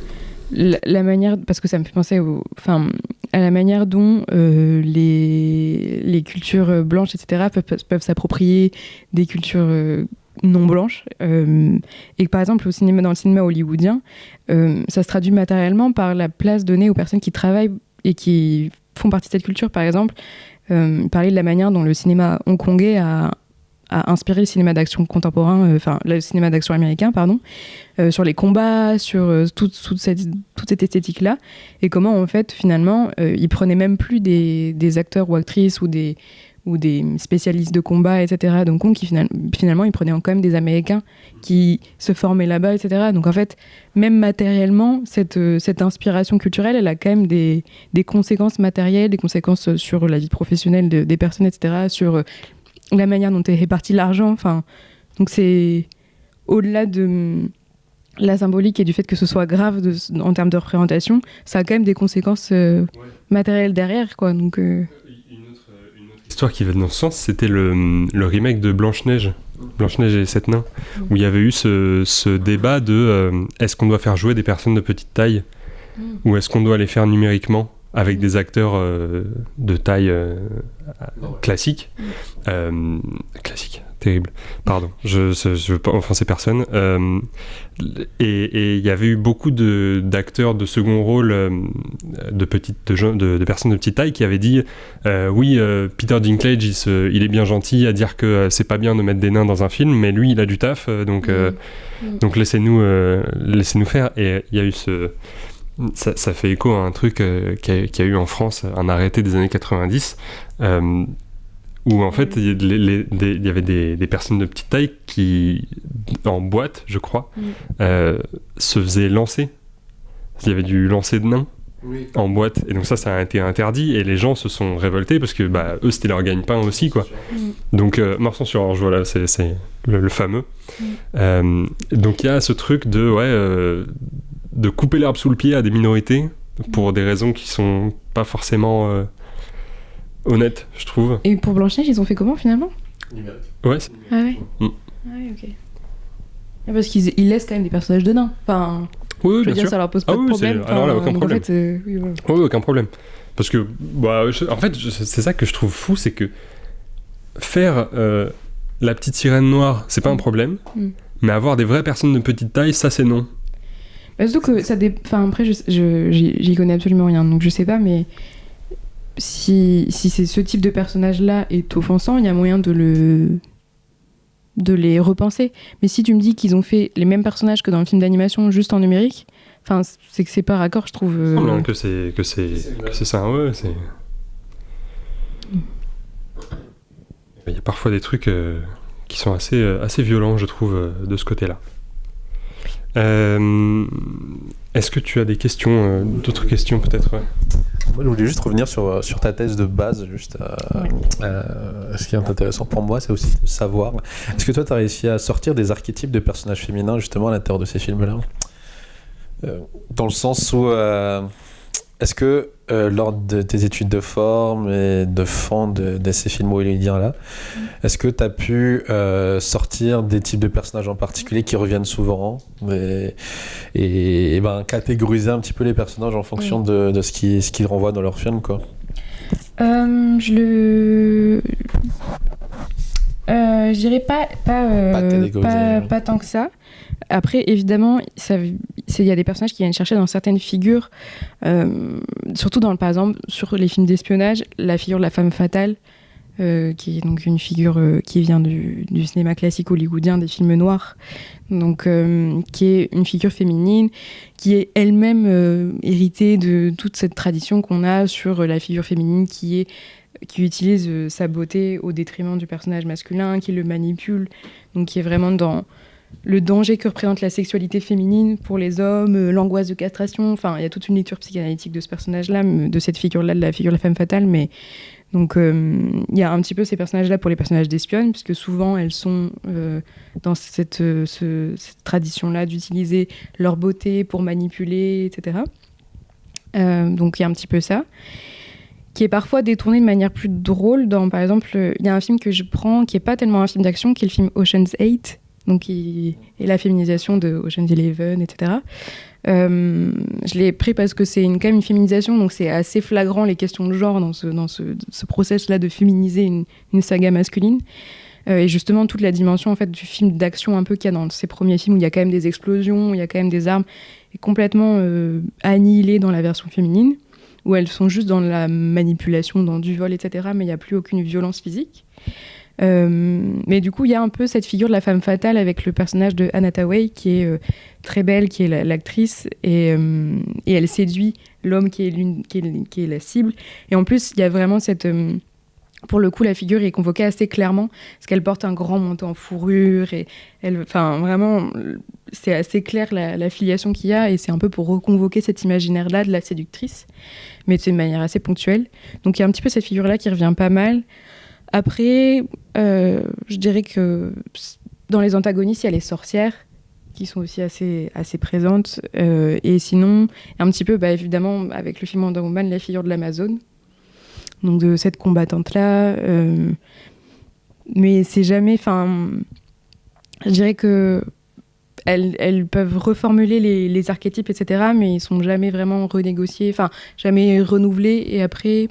la manière... Parce que ça me fait penser à la manière dont les cultures blanches, etc., peuvent s'approprier des cultures non blanches. Et que, par exemple, dans le cinéma hollywoodien, ça se traduit matériellement par la place donnée aux personnes qui travaillent et qui font partie de cette culture. Par exemple, parler de la manière dont le cinéma hongkongais a inspiré le cinéma d'action contemporain, le cinéma d'action américain, pardon, sur les combats, sur toute cette esthétique-là, et comment, en fait, finalement, ils prenaient même plus des acteurs ou actrices ou des spécialistes de combat, etc. Donc, finalement, ils prenaient quand même des Américains qui se formaient là-bas, etc. Donc, en fait, même matériellement, cette inspiration culturelle, elle a quand même des conséquences matérielles, des conséquences sur la vie professionnelle des personnes, etc., sur la manière dont est réparti l'argent. Enfin, donc, c'est au-delà de la symbolique et du fait que ce soit grave en termes de représentation, ça a quand même des conséquences matérielles derrière, quoi. Donc... Une autre histoire qui va dans ce sens, c'était le remake de Blanche-Neige et les 7 nains, où il y avait eu ce débat de est-ce qu'on doit faire jouer des personnes de petite taille ou est-ce qu'on doit les faire numériquement avec des acteurs de taille classique. Classique, terrible. Pardon, je veux pas offenser personne. Et il y avait eu beaucoup d'acteurs de second rôle de personnes de petite taille qui avaient dit oui, Peter Dinklage il est bien gentil à dire que c'est pas bien de mettre des nains dans un film, mais lui il a du taf, donc laissez-nous faire. Et il y a eu ça fait écho à un truc qu'il y a eu en France, un arrêté des années 90, où en fait il y avait des personnes de petite taille qui, en boîte je crois, se faisaient lancer. Il y avait du lancer de nains en boîte, et donc ça a été interdit, et les gens se sont révoltés parce que eux c'était leur gagne-pain aussi, quoi. Donc mort sur Orange, voilà, c'est le fameux. Donc il y a ce truc de couper l'herbe sous le pied à des minorités pour des raisons qui sont pas forcément honnêtes, je trouve. Et pour Blanche-Neige, ils ont fait comment finalement ? Numérique. Ouais. Ah ouais. Ah ouais, ok. Parce qu'ils laissent quand même des personnages de nains. Enfin, oui, je veux dire, ça leur pose pas de problème. Alors là, aucun problème. En fait, oui, voilà. Oui, aucun problème. Parce que, en fait, c'est ça que je trouve fou, c'est que faire la petite sirène noire, c'est pas un problème, mais avoir des vraies personnes de petite taille, ça c'est non. Surtout que ça après, j'y connais absolument rien, donc je sais pas, mais si c'est ce type de personnage-là est offensant, il y a moyen de les repenser. Mais si tu me dis qu'ils ont fait les mêmes personnages que dans le film d'animation, juste en numérique, c'est que c'est pas raccord, je trouve. Non, que c'est ça, ouais, c'est... Il y a parfois des trucs qui sont assez violents, je trouve, de ce côté-là. Est-ce que tu as des questions, d'autres questions peut-être? Moi, je voulais juste revenir sur ta thèse de base. Ce qui est intéressant pour moi, c'est aussi de savoir, est-ce que toi, tu as réussi à sortir des archétypes de personnages féminins justement à l'intérieur de ces films-là, dans le sens où est-ce que lors de tes études de forme et de fond de ces films hollywoodiens-là, est-ce que tu as pu sortir des types de personnages en particulier qui reviennent souvent et catégoriser un petit peu les personnages en fonction de ce qu'ils renvoient dans leurs films, quoi? Je dirais pas tant que ça. Après, évidemment, il y a des personnages qui viennent chercher dans certaines figures, surtout par exemple, sur les films d'espionnage, la figure de la femme fatale, qui est donc une figure qui vient du cinéma classique hollywoodien, des films noirs, donc qui est une figure féminine, qui est elle-même héritée de toute cette tradition qu'on a sur la figure féminine qui utilise sa beauté au détriment du personnage masculin, qui le manipule, donc qui est vraiment dans le danger que représente la sexualité féminine pour les hommes, l'angoisse de castration. Enfin, il y a toute une lecture psychanalytique de ce personnage-là, de cette figure-là, de la figure de la femme fatale. Mais donc, il y a un petit peu ces personnages-là pour les personnages d'espionnes, puisque souvent elles sont dans cette tradition-là d'utiliser leur beauté pour manipuler, etc. Donc, il y a un petit peu ça, qui est parfois détourné de manière plus drôle. Par exemple, il y a un film que je prends, qui n'est pas tellement un film d'action, qui est le film Ocean's 8, donc et la féminisation de Ocean's Eleven, etc. Je l'ai pris parce que c'est quand même une féminisation, donc c'est assez flagrant les questions de genre dans ce process-là de féminiser une saga masculine. Et justement, toute la dimension en fait, du film d'action un peu qu'il y a dans ces premiers films où il y a quand même des explosions, où il y a quand même des armes, est complètement annihilée dans la version féminine, où elles sont juste dans la manipulation, dans du vol, etc., mais il n'y a plus aucune violence physique. Mais du coup, il y a un peu cette figure de la femme fatale avec le personnage de Anna Tawai, qui est très belle, qui est l'actrice, et elle séduit l'homme qui est la cible. Et en plus, il y a vraiment cette... pour le coup, la figure est convoquée assez clairement, parce qu'elle porte un grand manteau en fourrure, et vraiment, c'est assez clair la filiation qu'il y a, et c'est un peu pour reconvoquer cet imaginaire-là de la séductrice, mais de manière assez ponctuelle. Donc il y a un petit peu cette figure-là qui revient pas mal. Après, je dirais que dans les antagonistes, il y a les sorcières, qui sont aussi assez présentes, et sinon, un petit peu, évidemment, avec le film Wonder Woman, la figure de l'Amazone, donc de cette combattante-là. Mais c'est jamais... Je dirais que elles peuvent reformuler les archétypes, etc., mais ils sont jamais vraiment renégociés, jamais renouvelés. Et après,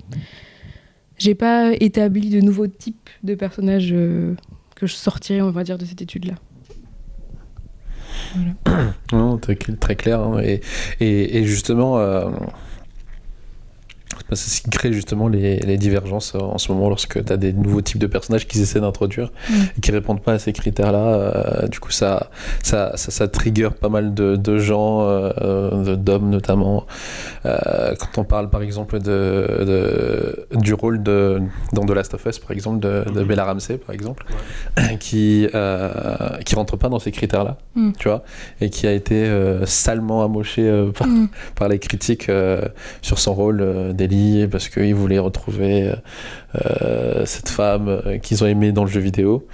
j'ai pas établi de nouveaux types de personnages que je sortirais, on va dire, de cette étude-là. Voilà. Non, très clair. Hein, et justement... c'est ce qui crée justement les divergences en ce moment lorsque tu as des nouveaux types de personnages qui essaient d'introduire et qui répondent pas à ces critères-là. Du coup, ça trigger pas mal de gens, d'hommes notamment. Quand on parle par exemple du rôle dans The Last of Us, par exemple, de Bella Ramsey, par exemple, qui rentre pas dans ces critères-là, tu vois, et qui a été salement amoché par les critiques sur son rôle d'Ellie, parce qu'ils voulaient retrouver cette femme qu'ils ont aimée dans le jeu vidéo.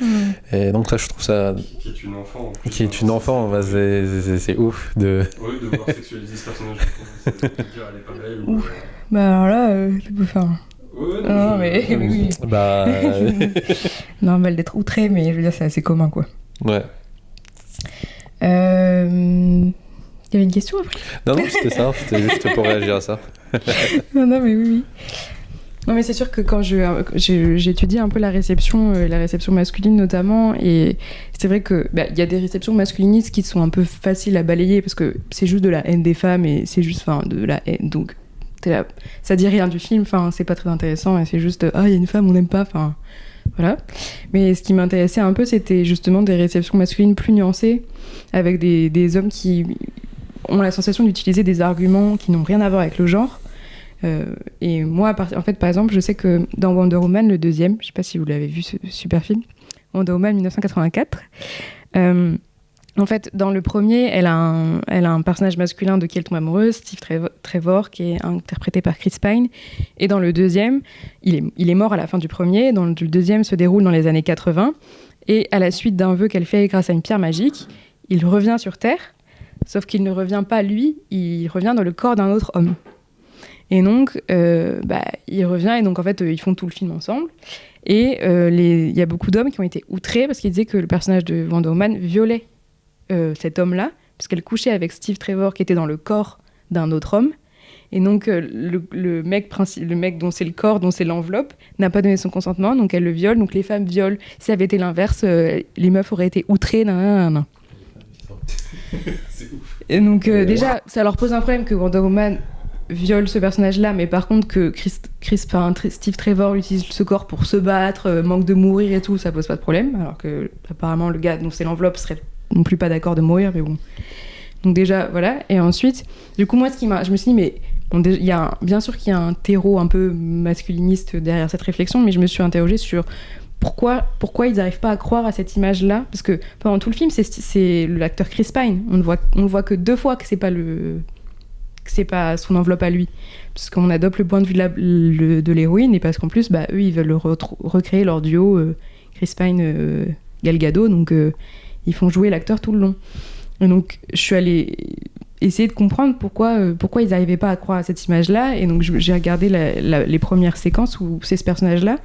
Et donc là, je trouve ça... Qui est une enfant. Qui est une enfant, c'est ouf de... Oui, de voir sexualiser ce personnage. C'est dire, elle est pas belle. Ou... alors là, tu peux faire... Ouais, non, mais oui. Normal d'être outré, mais je veux dire, c'est assez commun, quoi. Ouais. Il y avait une question après ? Non, c'était ça, c'était juste pour réagir à ça. non, mais oui. Non, mais c'est sûr que quand j'ai étudié un peu la réception masculine notamment, et c'est vrai que y a des réceptions masculinistes qui sont un peu faciles à balayer parce que c'est juste de la haine des femmes et c'est juste de la haine, donc ça dit rien du film, c'est pas très intéressant et c'est juste il y a une femme on n'aime pas, voilà. Mais ce qui m'intéressait un peu, c'était justement des réceptions masculines plus nuancées avec des hommes qui ont la sensation d'utiliser des arguments qui n'ont rien à voir avec le genre. Et moi, en fait, par exemple, je sais que dans Wonder Woman, le deuxième, je sais pas si vous l'avez vu, ce super film, Wonder Woman 1984, en fait, dans le premier, elle a un personnage masculin de qui elle tombe amoureuse, Steve Trevor, qui est interprété par Chris Pine. Et dans le deuxième, il est mort à la fin du premier. Dans le deuxième se déroule dans les années 80. Et à la suite d'un vœu qu'elle fait grâce à une pierre magique, il revient sur Terre. Sauf qu'il ne revient pas lui, il revient dans le corps d'un autre homme. Et donc, il revient, et donc en fait, ils font tout le film ensemble. Et il y a beaucoup d'hommes qui ont été outrés parce qu'ils disaient que le personnage de Wonder Woman violait cet homme-là, parce qu'elle couchait avec Steve Trevor qui était dans le corps d'un autre homme. Et donc, le mec dont c'est le corps, dont c'est l'enveloppe, n'a pas donné son consentement, donc elle le viole. Donc les femmes violent. Si ça avait été l'inverse, les meufs auraient été outrées. C'est ouf. Et donc, déjà, ça leur pose un problème que Wonder Woman viole ce personnage-là, mais par contre que Steve Trevor utilise ce corps pour se battre, manque de mourir et tout, ça pose pas de problème, alors que apparemment le gars dont c'est l'enveloppe serait non plus pas d'accord de mourir, mais bon. Donc déjà, voilà. Et ensuite, du coup, moi, je me suis dit, mais bon, bien sûr qu'il y a un terreau un peu masculiniste derrière cette réflexion, mais je me suis interrogée sur pourquoi ils n'arrivent pas à croire à cette image-là, parce que pendant tout le film, c'est l'acteur Chris Pine. On ne voit que 2 fois que c'est pas son enveloppe à lui, parce qu'on adopte le point de vue de l'héroïne, et parce qu'en plus, eux, ils veulent recréer leur duo Chris Pine Gal Gadot, donc ils font jouer l'acteur tout le long. Et donc, je suis allée essayer de comprendre pourquoi ils n'arrivaient pas à croire à cette image-là, et donc j'ai regardé les premières séquences où c'est ce personnage-là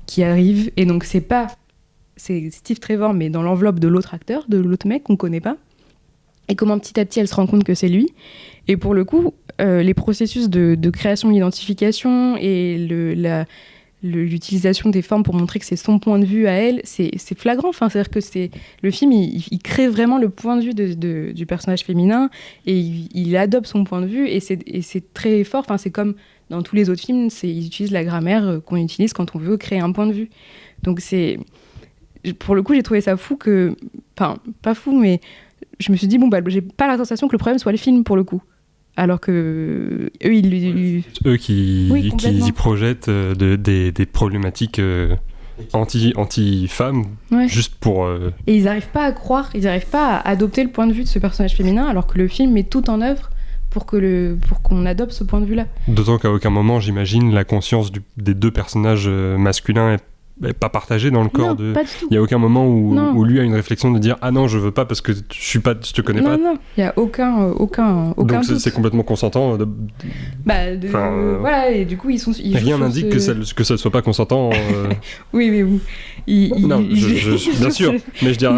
qui arrive, et donc c'est pas c'est Steve Trevor, mais dans l'enveloppe de l'autre acteur, de l'autre mec qu'on connaît pas. Et comment petit à petit elle se rend compte que c'est lui. Et pour le coup, les processus de création de l'identification et l'utilisation des formes pour montrer que c'est son point de vue à elle, c'est flagrant. Enfin, c'est-à-dire que le film, il crée vraiment le point de vue du personnage féminin et il adopte son point de vue et c'est très fort. Enfin, c'est comme dans tous les autres films, ils utilisent la grammaire qu'on utilise quand on veut créer un point de vue. Donc pour le coup, j'ai trouvé ça fou enfin, pas fou, mais je me suis dit, j'ai pas la sensation que le problème soit le film pour le coup. Alors que eux qui y projettent des problématiques anti-femmes, juste pour... Et ils n'arrivent pas à croire, ils n'arrivent pas à adopter le point de vue de ce personnage féminin, alors que le film met tout en œuvre pour qu'on adopte ce point de vue-là. D'autant qu'à aucun moment, j'imagine, la conscience des deux personnages masculins est pas partagé dans le corps de... Il n'y a aucun moment où lui a une réflexion de dire « Ah non, je veux pas parce que je te connais pas ». Non, il n'y a aucun Donc c'est complètement consentant. Voilà, et du coup, rien n'indique que ça ne soit pas consentant. Oui, mais bon. Non, bien sûr, mais je dirais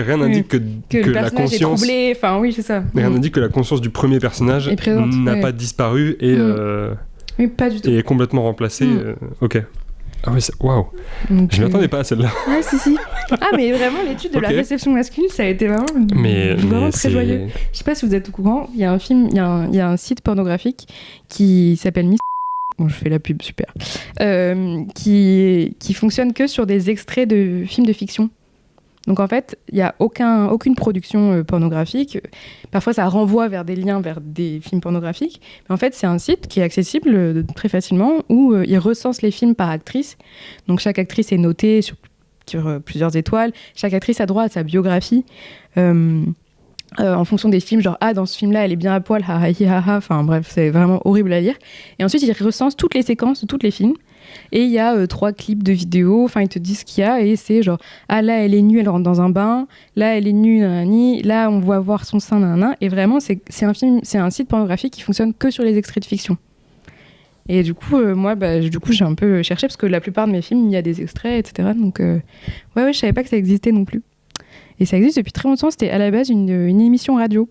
rien n'indique que la conscience... Est enfin, oui, c'est ça. Rien n'indique que la conscience du premier personnage n'a pas disparu et pas du tout. Et est complètement remplacée. Ok. Ah oui, waouh. Je ne m'attendais pas à celle-là. Ouais, si. Ah, mais vraiment, l'étude de la réception masculine, ça a été vraiment, vraiment très joyeux. Je sais pas si vous êtes au courant, il y a un film, il y a un site pornographique qui s'appelle Miss... Bon, je fais la pub, super. Qui fonctionne que sur des extraits de films de fiction. Donc en fait, il n'y a aucune production pornographique. Parfois, ça renvoie vers des liens vers des films pornographiques. Mais en fait, c'est un site qui est accessible très facilement où il recense les films par actrice. Donc chaque actrice est notée sur plusieurs étoiles. Chaque actrice a droit à sa biographie. En fonction des films, genre dans ce film-là, elle est bien à poil, enfin bref, c'est vraiment horrible à lire. Et ensuite, il recense toutes les séquences de tous les films. Et il y a 3 clips de vidéos, enfin ils te disent ce qu'il y a, et c'est genre, là elle est nue, elle rentre dans un bain, là elle est nue, nanani, là on voit voir son sein, nanana, et vraiment c'est un site pornographique qui fonctionne que sur les extraits de fiction. Et du coup, moi, j'ai un peu cherché, parce que la plupart de mes films, il y a des extraits, etc. Donc, je savais pas que ça existait non plus. Et ça existe depuis très longtemps, c'était à la base une émission radio.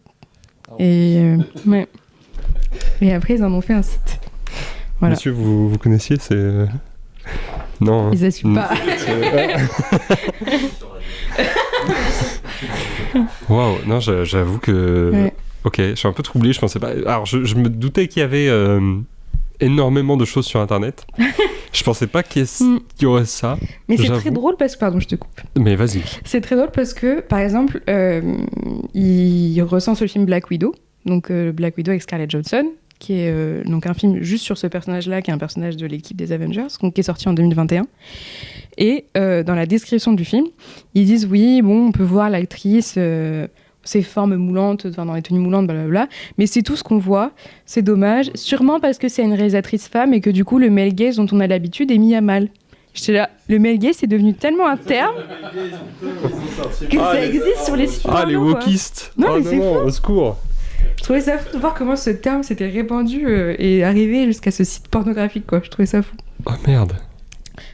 Et après, ils en ont fait un site. Voilà. Monsieur, vous connaissiez, c'est... Non. Ils assument pas. Waouh, non, j'avoue que... Ouais. Ok, je suis un peu troublé, je pensais pas... Alors, je me doutais qu'il y avait énormément de choses sur Internet. Je pensais pas qu'il y aurait ça. Mais c'est très drôle parce que... Pardon, je te coupe. Mais vas-y. C'est très drôle parce que, par exemple, il recense le film Black Widow, donc Black Widow avec Scarlett Johansson, qui est donc un film juste sur ce personnage-là, qui est un personnage de l'équipe des Avengers, donc qui est sorti en 2021. Et dans la description du film, ils disent oui, bon, on peut voir l'actrice, ses formes moulantes, dans les tenues moulantes, blablabla, mais c'est tout ce qu'on voit, c'est dommage, sûrement parce que c'est une réalisatrice femme et que du coup le male gaze dont on a l'habitude est mis à mal. J'étais là, le male gaze c'est devenu tellement un terme que ça existe sur les sites porno, les wokistes. Non, mais c'est fou. Au secours. Je trouvais ça fou de voir comment ce terme s'était répandu et arrivé jusqu'à ce site pornographique, quoi. Je trouvais ça fou. Oh merde.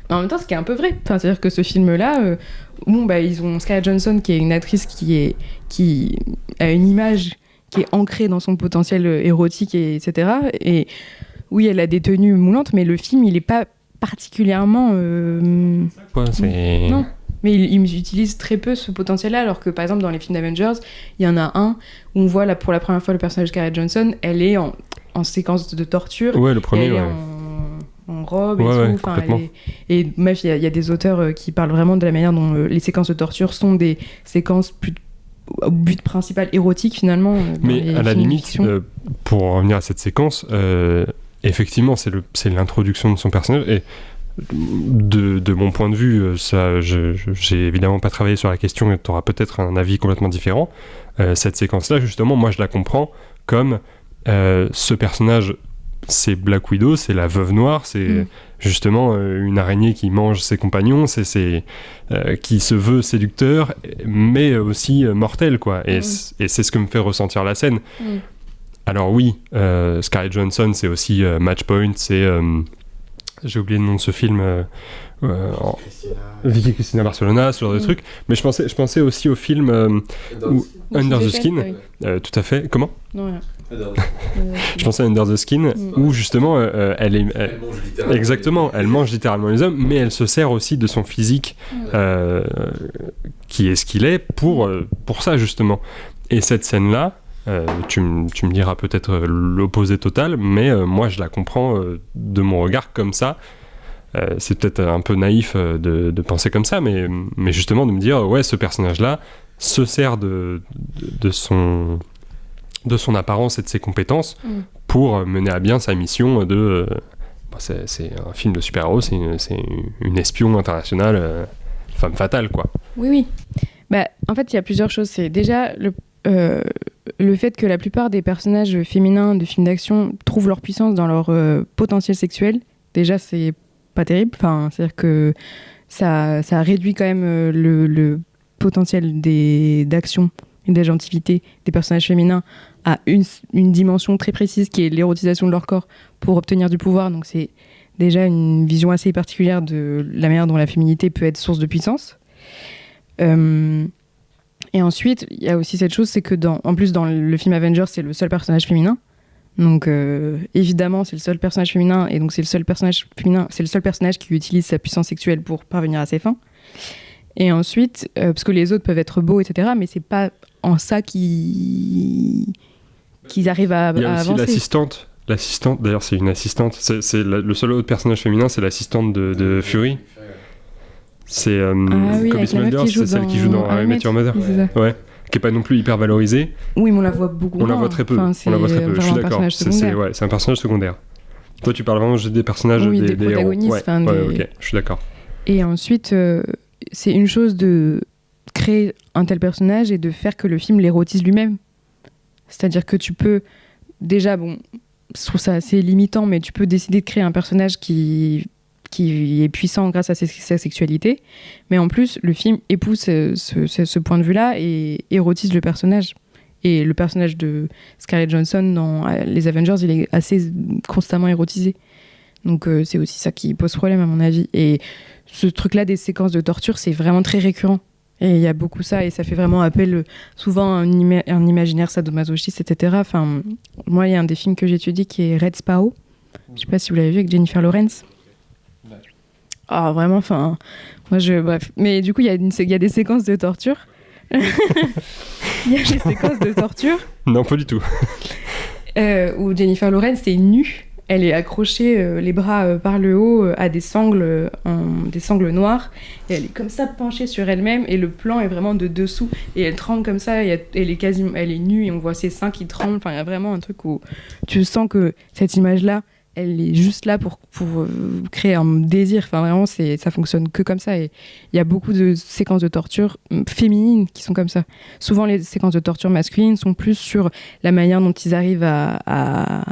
Mais en même temps, ce qui est un peu vrai. Enfin, c'est-à-dire que ce film-là, ils ont Scarlett Johansson qui est une actrice qui a une image qui est ancrée dans son potentiel érotique, etc. Et oui, elle a des tenues moulantes, mais le film, il n'est pas particulièrement... c'est... Non. Mais ils utilisent très peu ce potentiel-là, alors que par exemple dans les films d'Avengers, il y en a un où on voit pour la première fois le personnage de Scarlett Johansson, elle est en séquence de torture. Ouais, le premier, elle est en robe et tout. Et bref, il y a des auteurs qui parlent vraiment de la manière dont les séquences de torture sont des séquences plus au but principal érotique finalement. Mais à la limite, pour en revenir à cette séquence, effectivement, c'est l'introduction de son personnage et de mon point de vue, ça, j'ai évidemment pas travaillé sur la question et tu auras peut-être un avis complètement différent. Cette séquence-là, justement, moi je la comprends comme ce personnage, c'est Black Widow, c'est la veuve noire, c'est justement une araignée qui mange ses compagnons, qui se veut séducteur, mais aussi mortel, quoi. Et c'est ce que me fait ressentir la scène. Alors oui, Scarlett Johansson, c'est aussi Match Point, c'est... j'ai oublié le nom de ce film Vicky Cristina Barcelona, ce genre de trucs. Mais je pensais aussi au film Under the Skin. Tout à fait. Comment ? Non, rien. Je pensais à Under the Skin, où justement, elle mange littéralement les hommes, mais elle se sert aussi de son physique, qui est ce qu'il est, pour ça, justement. Et cette scène-là, tu me diras peut-être l'opposé total, mais moi, je la comprends de mon regard comme ça. C'est peut-être un peu naïf de penser comme ça, mais justement de me dire, ouais, ce personnage-là se sert de son apparence et de ses compétences pour mener à bien sa mission de... c'est un film de super-héros, c'est une espion internationale, femme fatale, quoi. Oui. En fait, il y a plusieurs choses. C'est déjà le fait que la plupart des personnages féminins de films d'action trouvent leur puissance dans leur potentiel sexuel. Déjà, c'est pas terrible. Enfin, c'est-à-dire que ça réduit quand même le potentiel d'action et d'agentivité des personnages féminins à une dimension très précise qui est l'érotisation de leur corps pour obtenir du pouvoir. Donc c'est déjà une vision assez particulière de la manière dont la féminité peut être source de puissance. Et ensuite, il y a aussi cette chose, c'est que en plus dans le film Avengers, c'est le seul personnage féminin. Donc évidemment, c'est le seul personnage féminin, et donc c'est le seul personnage qui utilise sa puissance sexuelle pour parvenir à ses fins. Et ensuite, parce que les autres peuvent être beaux, etc., mais c'est pas en ça qu'ils arrivent à avancer. Il y a aussi l'assistante, d'ailleurs c'est une assistante, c'est le seul autre personnage féminin, c'est l'assistante de Fury. C'est Cobie Smulders, c'est celle qui joue dans How I Met Your Mother. Ouais, qui est pas non plus hyper valorisée. Oui, mais on la voit beaucoup moins. On la voit très peu, je suis d'accord. C'est un personnage secondaire. Toi tu parles vraiment des personnages, des protagonistes. Ouais, ok, je suis d'accord. Et ensuite, c'est une chose de créer un tel personnage et de faire que le film l'érotise lui-même. C'est-à-dire que tu peux... Déjà, je trouve ça assez limitant, mais tu peux décider de créer un personnage qui est puissant grâce à sa sexualité. Mais en plus, le film épouse ce point de vue-là et érotise le personnage. Et le personnage de Scarlett Johansson dans les Avengers, il est assez constamment érotisé. Donc c'est aussi ça qui pose problème à mon avis. Et ce truc-là des séquences de torture, c'est vraiment très récurrent. Et il y a beaucoup ça, et ça fait vraiment appel souvent à un imaginaire sadomasochiste, etc. Enfin, moi, il y a un des films que j'étudie qui est Red Sparrow. Je sais pas si vous l'avez vu, avec Jennifer Lawrence. Ah, vraiment, enfin... Bref. Mais du coup, il y a des séquences de torture. Il y a des séquences de torture. Non, pas du tout. Où Jennifer Lawrence est nue. Elle est accrochée les bras par le haut à des sangles noirs, et elle est comme ça penchée sur elle-même, et le plan est vraiment de dessous, et elle tremble comme ça, et elle est nue, et on voit ses seins qui tremblent. Enfin, il y a vraiment un truc où tu sens que cette image-là, elle est juste là pour créer un désir. Enfin, vraiment, ça fonctionne que comme ça. Et il y a beaucoup de séquences de torture féminines qui sont comme ça. Souvent, les séquences de torture masculines sont plus sur la manière dont ils arrivent à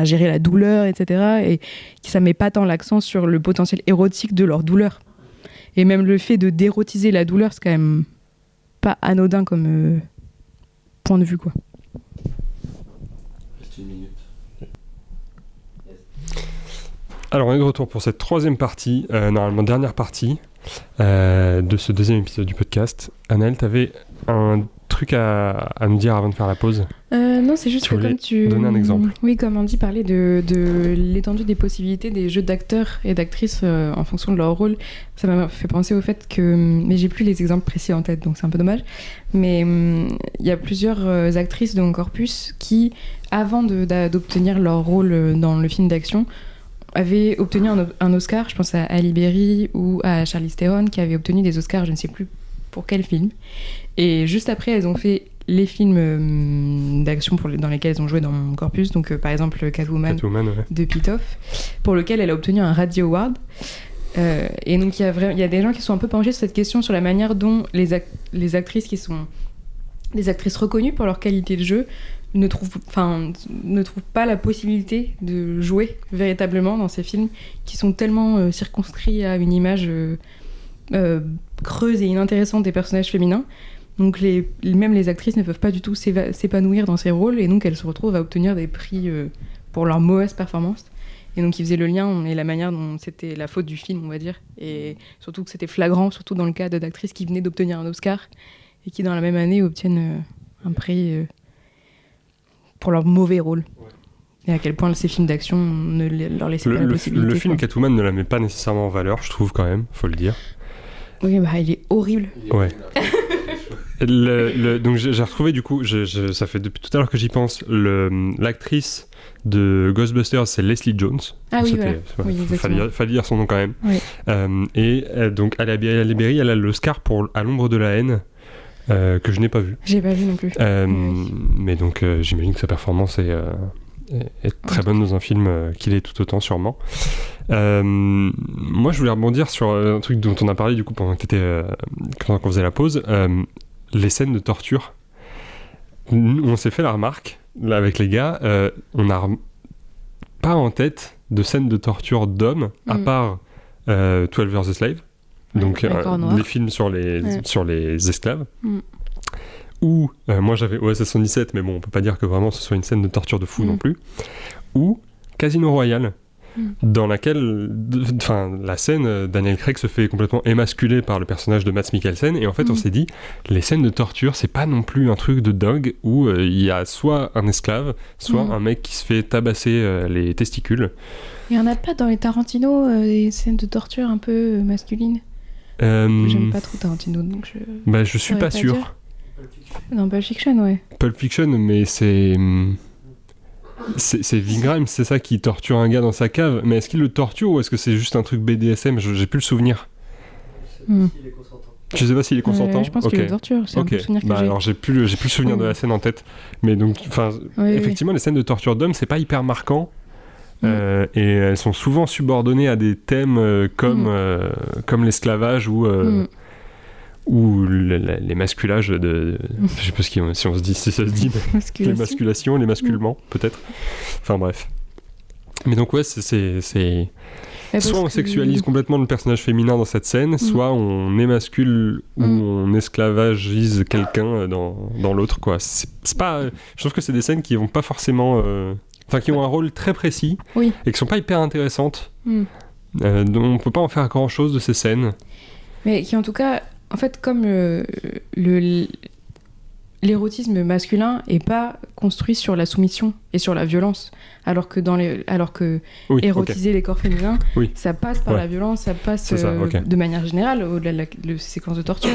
gérer la douleur, etc. Et ça met pas tant l'accent sur le potentiel érotique de leur douleur. Et même le fait de dérotiser la douleur, c'est quand même pas anodin comme point de vue, quoi. Reste une minute. Alors on est de retour pour cette troisième partie, normalement dernière partie de ce deuxième épisode du podcast. Anaëlle, t'avais un truc à nous dire avant de faire la pause? Non, c'est juste que comme tu... donner un exemple. Oui, comme on dit, parler de l'étendue des possibilités des jeux d'acteurs et d'actrices en fonction de leur rôle. Ça m'a fait penser au fait que... Mais j'ai plus les exemples précis en tête, donc c'est un peu dommage. Mais il y a plusieurs actrices de mon corpus qui, avant d'obtenir leur rôle dans le film d'action, avaient obtenu un Oscar. Je pense à Halle Berry ou à Charlize Theron, qui avaient obtenu des Oscars, je ne sais plus pour quel film. Et juste après, elles ont fait les films d'action dans lesquels elles ont joué dans mon corpus. Donc, par exemple, Catwoman ouais. De Pitoff, pour lequel elle a obtenu un Razzie Award. Et donc, il y a des gens qui sont un peu penchés sur cette question, sur la manière dont les actrices qui sont des actrices reconnues pour leur qualité de jeu ne trouvent pas la possibilité de jouer véritablement dans ces films qui sont tellement circonscrits à une image creuse et inintéressante des personnages féminins. Donc même les actrices ne peuvent pas du tout s'épanouir dans ces rôles, et donc elles se retrouvent à obtenir des prix pour leur mauvaise performance. Et donc il faisait le lien et la manière dont c'était la faute du film, on va dire. Et surtout que c'était flagrant, surtout dans le cas d'actrices qui venaient d'obtenir un Oscar et qui dans la même année obtiennent un prix pour leur mauvais rôle. Ouais. Et à quel point ces films d'action ne leur laissaient pas la possibilité. Le film Catwoman ne la met pas nécessairement en valeur, je trouve quand même, faut le dire. Oui, bah il est horrible. Ouais. Donc j'ai retrouvé du coup, ça fait depuis tout à l'heure que j'y pense, l'actrice de Ghostbusters, c'est Leslie Jones. Ah oui, voilà. Oui, fallait dire son nom quand même. Oui. Donc Halle Berry, elle a l'Oscar pour À l'ombre de la haine, que je n'ai pas vu. J'ai pas vu non plus. Mais donc j'imagine que sa performance est très bonne dans un film qu'il est tout autant sûrement. Moi je voulais rebondir sur un truc dont on a parlé du coup pendant qu'on faisait la pause, les scènes de torture. On s'est fait la remarque là avec les gars, on n'a pas en tête de scènes de torture d'hommes à part 12 Years a Slave, donc les films sur les esclaves. Ou, moi j'avais OSS 117, mais bon, on peut pas dire que vraiment ce soit une scène de torture de fou non plus. Ou Casino Royale, dans laquelle, la scène, Daniel Craig se fait complètement émasculer par le personnage de Mads Mikkelsen, et en fait on s'est dit, les scènes de torture, c'est pas non plus un truc de dingue où il y a soit un esclave, soit un mec qui se fait tabasser les testicules. Il y en a pas dans les Tarantino, des scènes de torture un peu masculines. J'aime pas trop Tarantino, donc je suis pas sûr. Dire. Non, Pulp Fiction, ouais. Pulp Fiction, mais c'est Ving Rhames, c'est ça qui torture un gars dans sa cave. Mais est-ce qu'il le torture ou est-ce que c'est juste un truc BDSM? J'ai plus le souvenir. Je sais pas s'il est consentant. Je pense qu'il le torture. C'est un peu le souvenir que j'ai. Alors j'ai plus le souvenir de la scène en tête. Mais donc, effectivement, les scènes de torture d'hommes, c'est pas hyper marquant. Et elles sont souvent subordonnées à des thèmes comme l'esclavage ou les je sais pas si on se dit, si ça se dit, les masculations, les masculements, peut-être. Enfin bref. Mais donc ouais, c'est soit on sexualise complètement le personnage féminin dans cette scène, soit on émascule ou on esclavagise quelqu'un dans l'autre, quoi. C'est pas, je trouve que c'est des scènes qui vont pas forcément, qui ont un rôle très précis et qui sont pas hyper intéressantes. Donc on peut pas en faire grand chose de ces scènes. Mais qui en tout cas, en fait, comme l'érotisme masculin est pas construit sur la soumission et sur la violence, alors que érotiser les corps féminins, ça passe par la violence, ça passe de manière générale au-delà de ces séquences de torture.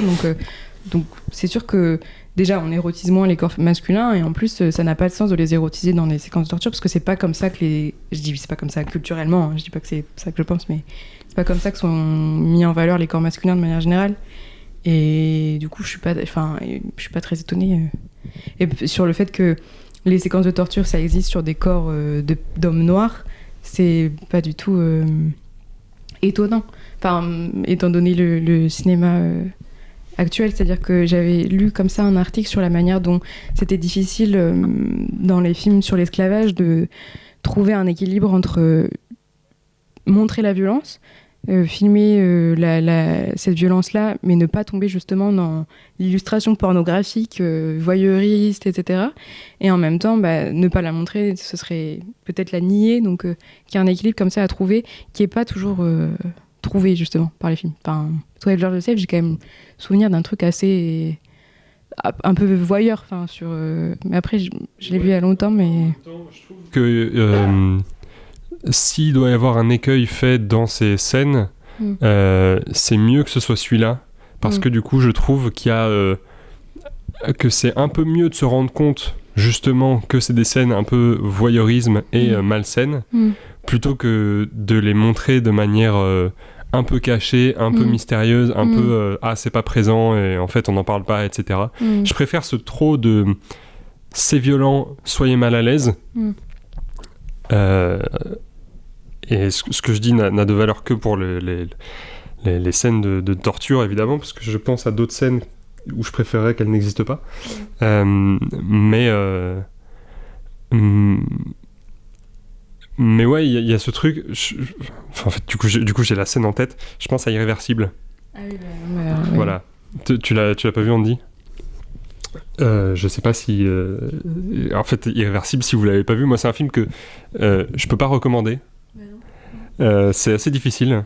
Donc c'est sûr que déjà on érotise moins les corps masculins et en plus ça n'a pas de sens de les érotiser dans les séquences de torture parce que c'est pas comme ça que je dis c'est pas comme ça culturellement, je dis pas que c'est ça que je pense, mais c'est pas comme ça que sont mis en valeur les corps masculins de manière générale. Et du coup, je suis pas très étonnée. Et sur le fait que les séquences de torture, ça existe sur des corps d'hommes noirs, c'est pas du tout étonnant. Enfin, étant donné le cinéma actuel, c'est-à-dire que j'avais lu comme ça un article sur la manière dont c'était difficile dans les films sur l'esclavage de trouver un équilibre entre montrer la violence, filmer cette violence-là, mais ne pas tomber justement dans l'illustration pornographique, voyeuriste, etc. Et en même temps, ne pas la montrer, ce serait peut-être la nier. Donc, qu'il y a un équilibre comme ça à trouver, qui n'est pas toujours trouvé justement par les films. Enfin, 12 Years a Slave, j'ai quand même souvenir d'un truc assez un peu voyeur. Mais après, je l'ai vu il y a longtemps, mais je trouve que s'il doit y avoir un écueil fait dans ces scènes, c'est mieux que ce soit celui-là, parce que du coup je trouve qu'il y a que c'est un peu mieux de se rendre compte justement que c'est des scènes un peu voyeurisme et malsaines, plutôt que de les montrer de manière un peu cachée, un peu mystérieuse, un peu c'est pas présent et en fait on n'en parle pas, etc. Je préfère ce trop de c'est violent, soyez mal à l'aise. Et ce que je dis n'a de valeur que pour les scènes de torture, évidemment, parce que je pense à d'autres scènes où je préférerais qu'elles n'existent pas. Mais ouais, il y a ce truc... en fait, du coup, j'ai la scène en tête. Je pense à Irréversible. Ah oui, voilà. Tu l'as pas vu, Andy ? Je sais pas si... en fait, Irréversible, si vous l'avez pas vu, moi, c'est un film que je peux pas recommander. C'est assez difficile.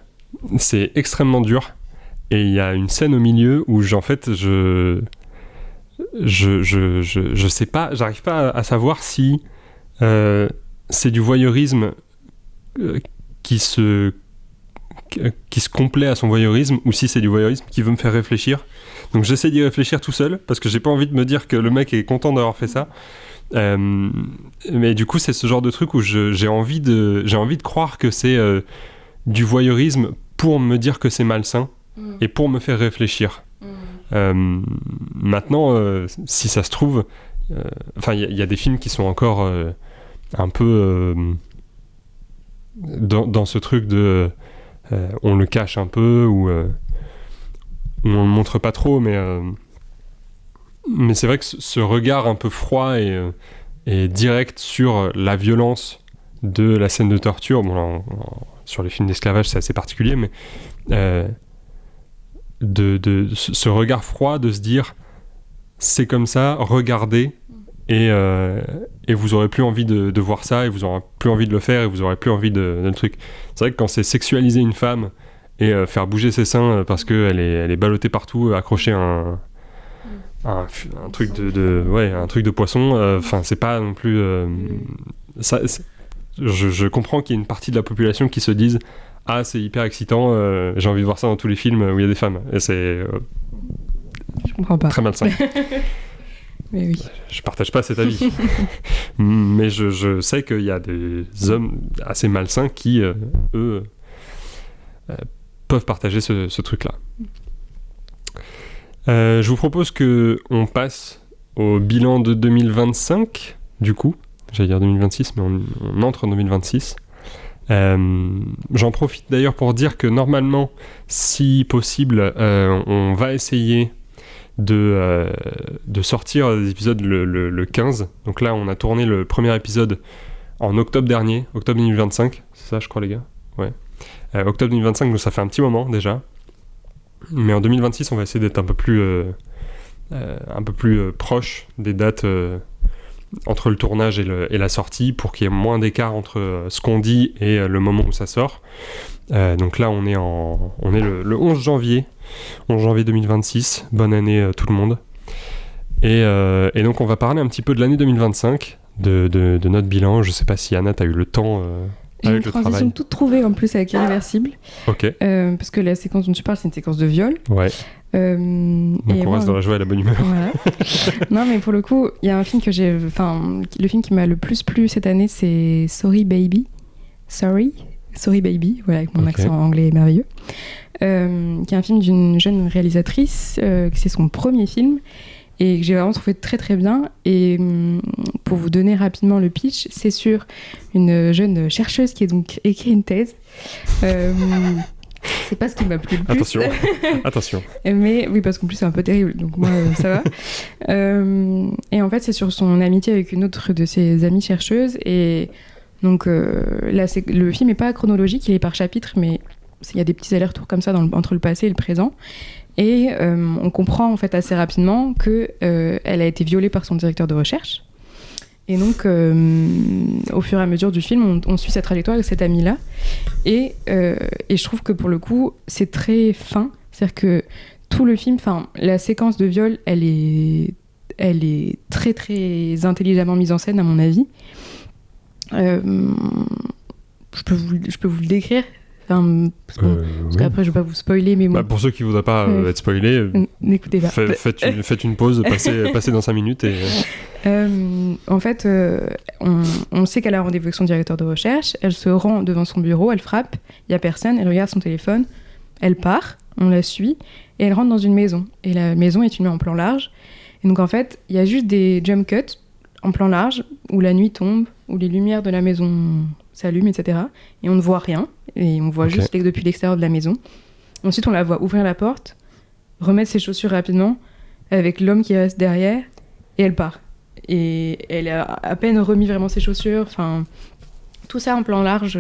C'est extrêmement dur. Et il y a une scène au milieu où, en fait, je sais pas, j'arrive pas à savoir si c'est du voyeurisme qui se complaît à son voyeurisme ou si c'est du voyeurisme qui veut me faire réfléchir. Donc j'essaie d'y réfléchir tout seul parce que j'ai pas envie de me dire que le mec est content d'avoir fait ça. Mais du coup c'est ce genre de truc où j'ai envie de croire que c'est du voyeurisme pour me dire que c'est malsain et pour me faire réfléchir. Maintenant si ça se trouve enfin il y a des films qui sont encore un peu dans ce truc de on le cache un peu ou on le montre pas trop, mais c'est vrai que ce regard un peu froid et direct sur la violence de la scène de torture, bon, sur les films d'esclavage c'est assez particulier, mais de ce regard froid de se dire c'est comme ça, regardez, et vous aurez plus envie de voir ça, et vous aurez plus envie de le faire, et vous aurez plus envie de le truc. C'est vrai que quand c'est sexualiser une femme et faire bouger ses seins parce qu'elle est ballottée partout, accrocher un truc un truc de poisson, enfin c'est pas non plus ça, je comprends qu'il y ait une partie de la population qui se dise ah c'est hyper excitant, j'ai envie de voir ça dans tous les films où il y a des femmes, et c'est je comprends pas. Très malsain. Mais oui. Je partage pas cet avis. Mais je sais qu'il y a des hommes assez malsains qui, eux, peuvent partager ce truc-là. Je vous propose qu'on passe au bilan de 2025, du coup. J'allais dire 2026, mais on entre en 2026. J'en profite d'ailleurs pour dire que normalement, si possible, on va essayer de sortir des épisodes le 15. Donc là, on a tourné le premier épisode en octobre dernier, octobre 2025. C'est ça, je crois, les gars ? Ouais. Octobre 2025, donc ça fait un petit moment déjà. Mais en 2026, on va essayer d'être un peu plus proche des dates entre le tournage et la sortie, pour qu'il y ait moins d'écart entre ce qu'on dit et le moment où ça sort. Donc là, on est le 11 janvier 2026. Bonne année tout le monde. Et donc, on va parler un petit peu de l'année 2025, de notre bilan. Je sais pas si Anna, t'as eu le temps J'ai avec une le travail. transition toute trouvée en plus avec Irréversible. Ok. Parce que la séquence dont tu parles, c'est une séquence de viol. Ouais. Donc on reste dans la joie et la bonne humeur. Voilà. Non, mais pour le coup, il y a un film le film qui m'a le plus plu cette année, c'est Sorry Baby. Sorry Baby, voilà, avec mon accent anglais merveilleux. Qui est un film d'une jeune réalisatrice, c'est son premier film, et que j'ai vraiment trouvé très très bien. Et pour vous donner rapidement le pitch, c'est sur une jeune chercheuse qui est donc écrit une thèse. C'est pas ce qui m'a plu le plus. Attention. Mais oui, parce qu'en plus c'est un peu terrible, donc moi ça va. Et en fait, c'est sur son amitié avec une autre de ses amies chercheuses. Et donc là, le film est pas chronologique, il est par chapitre, mais il y a des petits allers-retours comme ça entre le passé et le présent. Et on comprend en fait assez rapidement que elle a été violée par son directeur de recherche. Et donc, au fur et à mesure du film, on suit sa trajectoire avec cette amie-là. Et je trouve que pour le coup, c'est très fin. C'est-à-dire que tout le film, la séquence de viol, elle est très très intelligemment mise en scène, à mon avis. Je peux vous le décrire. Parce qu'après, je ne vais pas vous spoiler, mais bon. Pour ceux qui ne voudraient pas être spoilés, n'écoutez pas. Faites une pause, passez dans 5 minutes. Et... en fait, on sait qu'elle a rendez-vous avec son directeur de recherche. Elle se rend devant son bureau, elle frappe, il n'y a personne, elle regarde son téléphone, elle part, on la suit, et elle rentre dans une maison. Et la maison est filmée en plan large. Et donc, en fait, il y a juste des jump cuts en plan large, où la nuit tombe, où les lumières de la maison s'allument, etc. Et on ne voit rien, et on voit juste depuis l'extérieur de la maison. Ensuite, on la voit ouvrir la porte, remettre ses chaussures rapidement, avec l'homme qui reste derrière, et elle part. Et elle a à peine remis vraiment ses chaussures, tout ça en plan large,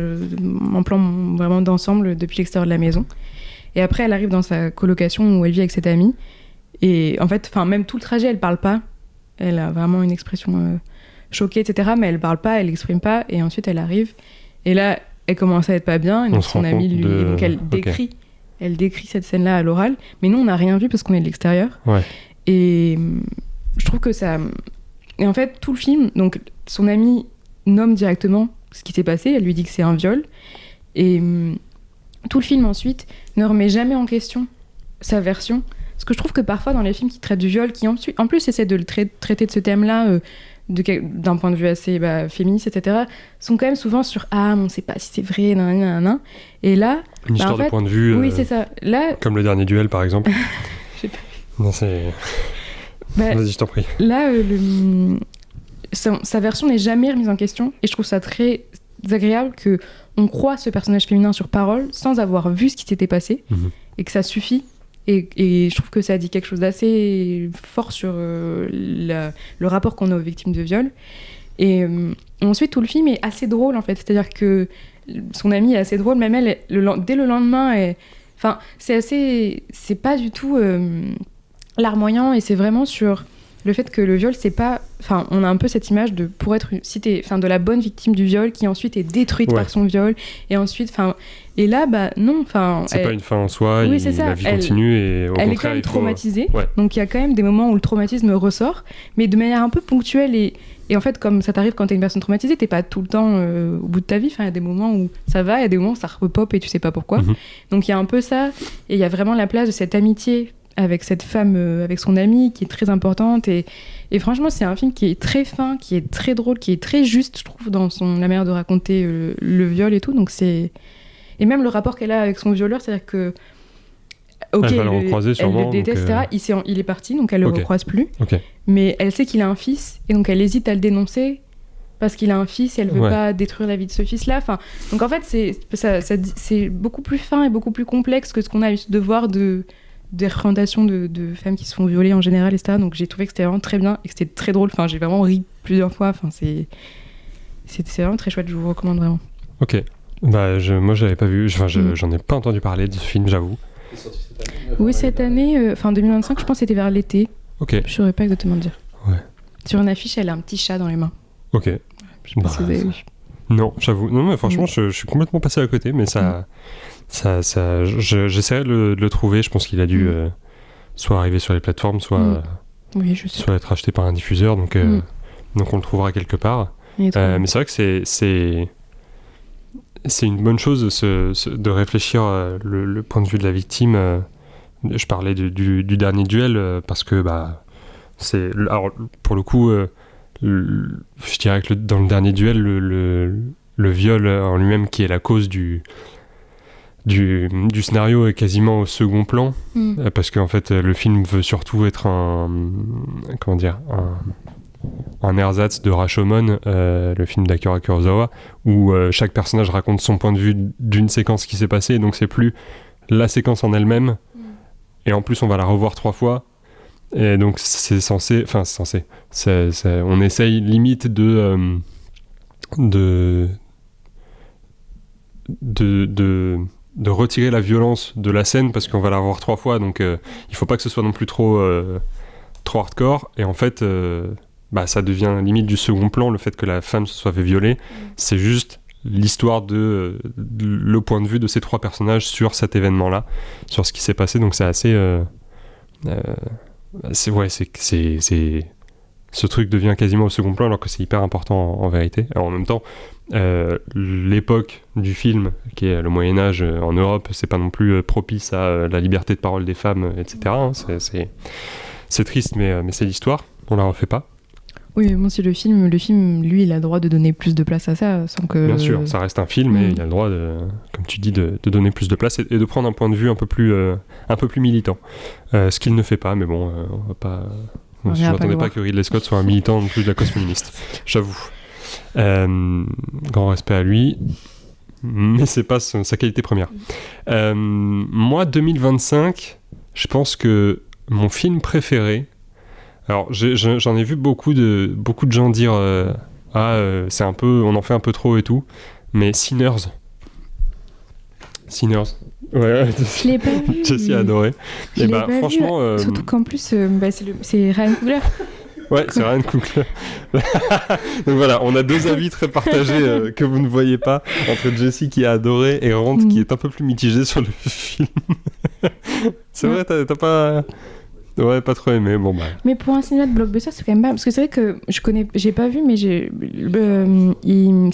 en plan vraiment d'ensemble depuis l'extérieur de la maison. Et après, elle arrive dans sa colocation où elle vit avec cette amie, et en fait, même tout le trajet, elle parle pas. Elle a vraiment une expression choquée, etc. Mais elle parle pas, elle exprime pas. Et ensuite, elle arrive. Et là, elle commence à être pas bien, et donc son amie lui... de... Donc elle décrit cette scène-là à l'oral, mais nous on n'a rien vu parce qu'on est de l'extérieur. Ouais. Et je trouve que ça... Et en fait, tout le film, donc son amie nomme directement ce qui s'est passé, elle lui dit que c'est un viol, et tout le film ensuite ne remet jamais en question sa version. Parce que je trouve que parfois dans les films qui traitent du viol, qui en plus essaient de le traiter de ce thème-là, d'un point de vue assez féministe, etc., sont quand même souvent sur « Ah, on ne sait pas si c'est vrai, nanana. » Et là... Une histoire en fait, de point de vue. Oui, c'est ça. Là... Comme le dernier duel, par exemple. J'ai pas vu. Non, c'est... Vas-y, je t'en prie. Là, sa version n'est jamais remise en question, et je trouve ça très agréable qu'on croit ce personnage féminin sur parole sans avoir vu ce qui s'était passé, et que ça suffit. Et je trouve que ça dit quelque chose d'assez fort sur le rapport qu'on a aux victimes de viol. Et ensuite, tout le film est assez drôle, en fait. C'est-à-dire que son amie est assez drôle, même elle, dès le lendemain, enfin, c'est pas du tout larmoyant, et c'est vraiment sur le fait que le viol, c'est pas... Enfin, on a un peu cette image de, pour être cité, enfin, de la bonne victime du viol qui ensuite est détruite par son viol, et ensuite, enfin... Et là, non, enfin... C'est pas une fin en soi, oui, c'est ça. La vie continue, et au contraire, elle est quand même traumatisée, ouais. Donc il y a quand même des moments où le traumatisme ressort, mais de manière un peu ponctuelle, et en fait, comme ça t'arrive quand t'es une personne traumatisée, t'es pas tout le temps au bout de ta vie, enfin, il y a des moments où ça va, il y a des moments où ça repop et tu sais pas pourquoi. Donc il y a un peu ça, et il y a vraiment la place de cette amitié avec cette femme, avec son amie, qui est très importante, et franchement, c'est un film qui est très fin, qui est très drôle, qui est très juste, je trouve, dans la manière de raconter le viol et tout, donc c'est... Et même le rapport qu'elle a avec son violeur, c'est-à-dire que... elle va le recroiser sûrement. Elle le déteste, etc. Il est parti, donc elle le recroise plus. Mais elle sait qu'il a un fils, et donc elle hésite à le dénoncer, parce qu'il a un fils, et elle veut pas détruire la vie de ce fils-là. Enfin, donc en fait, c'est beaucoup plus fin et beaucoup plus complexe que ce qu'on a eu de voir des représentations de femmes qui se font violer en général, etc. Donc j'ai trouvé que c'était vraiment très bien, et que c'était très drôle. Enfin, j'ai vraiment ri plusieurs fois. Enfin, c'est vraiment très chouette, je vous recommande vraiment. Ok. Moi, je l'avais pas vu. J'en ai pas entendu parler de ce film, j'avoue. Oui, cette année, en 2025, je pense que c'était vers l'été. Ok. Je saurais pas exactement dire. Ouais. Sur une affiche, elle a un petit chat dans les mains. Ok. Ouais, je sais pas si vous avez vu. Non, j'avoue. Non, mais franchement, je suis complètement passé à côté, mais j'essaierai de le trouver. Je pense qu'il a dû soit arriver sur les plateformes, soit être acheté par un diffuseur. Donc on le trouvera quelque part. Mais c'est vrai que c'est une bonne chose de réfléchir le point de vue de la victime. Je parlais du dernier duel parce que alors pour le coup je dirais que dans le dernier duel le viol en lui-même qui est la cause du scénario est quasiment au second plan parce qu'en fait le film veut surtout être un ersatz de Rashomon, le film d'Akira Kurosawa, où chaque personnage raconte son point de vue d'une séquence qui s'est passée, donc c'est plus la séquence en elle-même, et en plus on va la revoir 3 fois, et donc on essaye limite de retirer la violence de la scène, parce qu'on va la revoir 3 fois, donc il faut pas que ce soit non plus trop hardcore, et en fait... ça devient limite du second plan, le fait que la femme se soit fait violer. C'est juste l'histoire le point de vue de ces 3 personnages sur cet événement-là, sur ce qui s'est passé. Donc c'est assez... ce truc devient quasiment au second plan, alors que c'est hyper important en vérité. Alors en même temps, l'époque du film, qui est le Moyen-Âge en Europe, c'est pas non plus propice à la liberté de parole des femmes, etc. Hein. C'est triste, mais c'est l'histoire. On la refait pas. Oui, mais bon, si le film, lui, il a le droit de donner plus de place à ça, sans que... Bien sûr, ça reste un film, et il a le droit, comme tu dis, de donner plus de place et de prendre un point de vue un peu plus militant. Ce qu'il ne fait pas, mais bon, on va pas... je m'attendais pas que Ridley Scott soit un militant non plus de la cause féministe, j'avoue. Grand respect à lui, mais c'est pas sa qualité première. Moi, 2025, je pense que mon film préféré... Alors, j'en ai vu beaucoup de gens dire c'est un peu, on en fait un peu trop et tout, mais Sinners. Ouais. Je l'ai pas vu. Jessie a adoré. Et franchement, surtout qu'en plus, c'est Ryan Coogler. Ouais, c'est Ryan Coogler. Donc voilà, on a deux avis très partagés que vous ne voyez pas entre Jessie qui a adoré et Rand qui est un peu plus mitigé sur le film. C'est vrai, t'as pas... Ouais, pas trop aimé, bon bah... Mais pour un cinéma de blockbuster, c'est quand même pas... Parce que c'est vrai que j'ai pas vu, mais c'est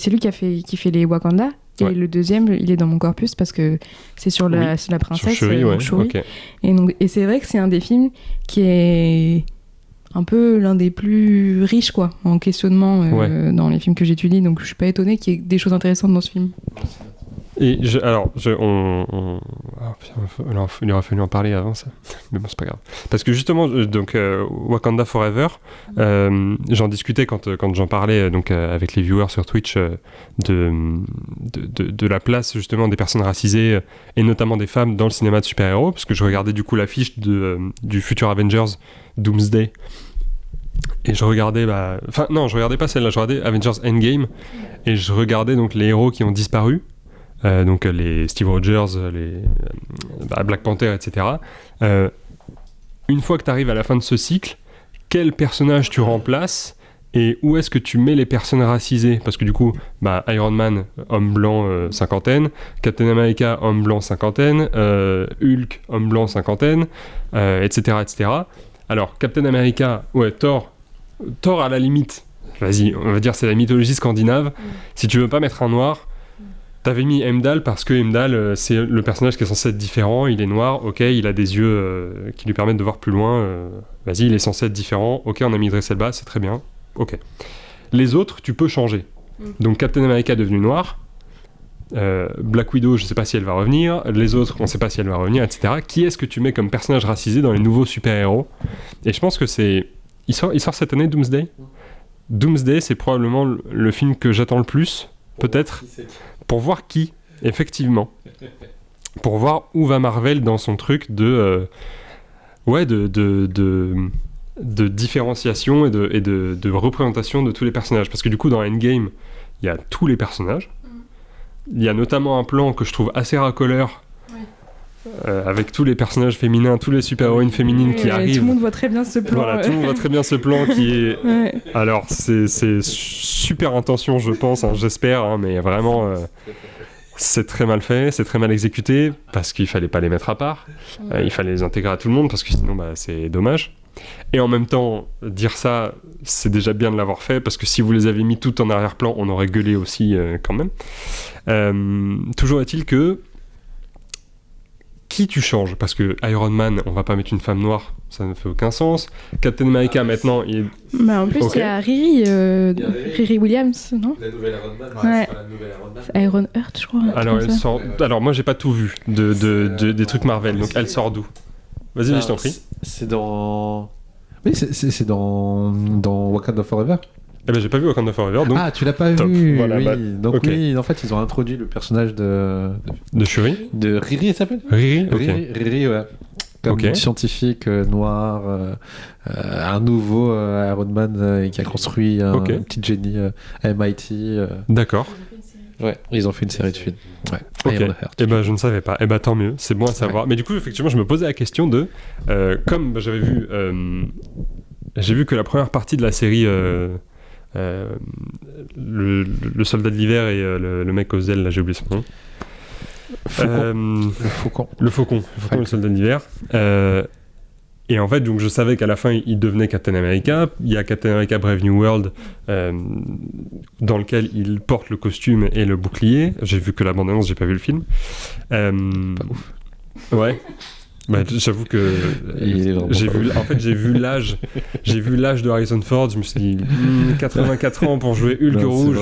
lui qui fait les Wakanda. Et le deuxième, il est dans mon corpus parce que c'est sur la princesse, sur Shuri, Shuri. Okay. Et c'est vrai que c'est un des films qui est un peu l'un des plus riches, quoi, en questionnement dans les films que j'étudie. Donc je suis pas étonnée qu'il y ait des choses intéressantes dans ce film. Et il aurait fallu en parler avant ça, mais bon c'est pas grave. Parce que justement, donc Wakanda Forever, j'en discutais quand j'en parlais donc avec les viewers sur Twitch de la place justement des personnes racisées et notamment des femmes dans le cinéma de super-héros, parce que je regardais du coup l'affiche du futur Avengers Doomsday. Et je regardais, je regardais pas celle-là, je regardais Avengers Endgame, et je regardais donc les héros qui ont disparu. Donc les Steve Rogers, les Black Panther, etc. Une fois que tu arrives à la fin de ce cycle, quel personnage tu remplaces et où est-ce que tu mets les personnes racisées? Parce que du coup, Iron Man, homme blanc, cinquantaine, Captain America, homme blanc, cinquantaine, Hulk, homme blanc, cinquantaine, etc., etc. Alors, Captain America, Thor à la limite, vas-y, on va dire c'est la mythologie scandinave. Si tu veux pas mettre un noir, t'avais mis Heimdall parce que Heimdall, c'est le personnage qui est censé être différent, il est noir, ok, il a des yeux qui lui permettent de voir plus loin, vas-y, il est censé être différent, ok, on a mis Idris Elba, c'est très bien, ok. Les autres, tu peux changer. Donc Captain America est devenu noir, Black Widow, je sais pas si elle va revenir, les autres, on sait pas si elle va revenir, etc. Qui est-ce que tu mets comme personnage racisé dans les nouveaux super-héros? Et je pense que c'est... Il sort cette année, Doomsday. Doomsday, c'est probablement le film que j'attends le plus, peut-être, pour voir qui, effectivement. Pour voir où va Marvel dans son truc de différenciation et de représentation de tous les personnages. Parce que du coup, dans Endgame, il y a tous les personnages. Il y a notamment un plan que je trouve assez racoleur, avec tous les personnages féminins, tous les super-héroïnes féminines qui arrivent. Tout le monde voit très bien ce plan. Voilà, tout le monde voit très bien ce plan qui est... Alors, c'est super intention, je pense, j'espère, mais vraiment... c'est très mal fait, c'est très mal exécuté, parce qu'il fallait pas les mettre à part. Il fallait les intégrer à tout le monde, parce que sinon, c'est dommage. Et en même temps, dire ça, c'est déjà bien de l'avoir fait, parce que si vous les avez mis tout en arrière-plan, on aurait gueulé aussi quand même. Toujours est-il que... Qui tu changes? Parce que Iron Man, on va pas mettre une femme noire, ça ne fait aucun sens. Captain America, maintenant, il... en plus, il y a Riri Williams, non? La nouvelle Iron Man, ouais. C'est pas la nouvelle Iron Man. Iron Heart, je crois. Alors moi, j'ai pas tout vu des trucs Marvel, donc elle sort d'où? Vas-y, je t'en prie. C'est dans... Oui, c'est dans Wakanda Forever. Eh ben j'ai pas vu Wakanda Forever, donc... Ah, tu l'as pas top. vu, Voilà, oui. Donc okay. oui, en fait, ils ont introduit le personnage de Shuri. De Riri, elle s'appelle Riri, ok. Riri, ouais. Comme une scientifique noire, un nouveau Iron Man qui a construit un petit génie à MIT. D'accord. Ouais, ils ont fait une série de films. Ouais. Ok. Et ben je ne savais pas. Et ben tant mieux, c'est bon à savoir. Ouais. Mais du coup, effectivement, je me posais la question de... comme j'avais vu... j'ai vu que la première partie de la série... le soldat de l'hiver et le mec aux ailes, là j'ai oublié son nom. Le faucon, le soldat de l'hiver. Et en fait, donc je savais qu'à la fin il devenait Captain America. Il y a Captain America Brave New World dans lequel il porte le costume et le bouclier. J'ai vu que la bande-annonce, j'ai pas vu le film. Pas ouf. Ouais. J'avoue que j'ai vu l'âge de Harrison Ford, je me suis dit 84 ans pour jouer Hulk rouge.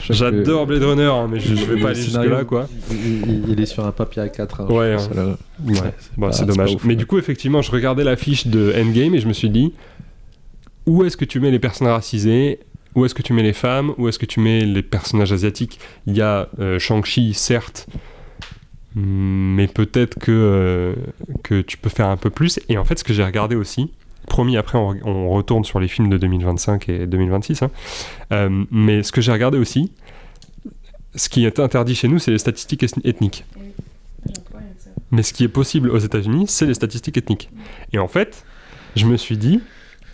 J'adore Blade Runner, mais je vais pas aller jusque là quoi. Il est sur un papier A4. C'est dommage. Mais du coup effectivement, je regardais l'affiche de Endgame et je me suis dit où est-ce que tu mets les personnes racisées? Où est-ce que tu mets les femmes? Où est-ce que tu mets les personnages asiatiques? Il y a Shang-Chi certes. Mais peut-être que tu peux faire un peu plus. Et en fait, ce que j'ai regardé aussi, promis, après on retourne sur les films de 2025 et 2026, mais ce que j'ai regardé aussi, ce qui est interdit chez nous, c'est les statistiques ethniques. Mais ce qui est possible aux États-Unis, c'est les statistiques ethniques. Et en fait, je me suis dit,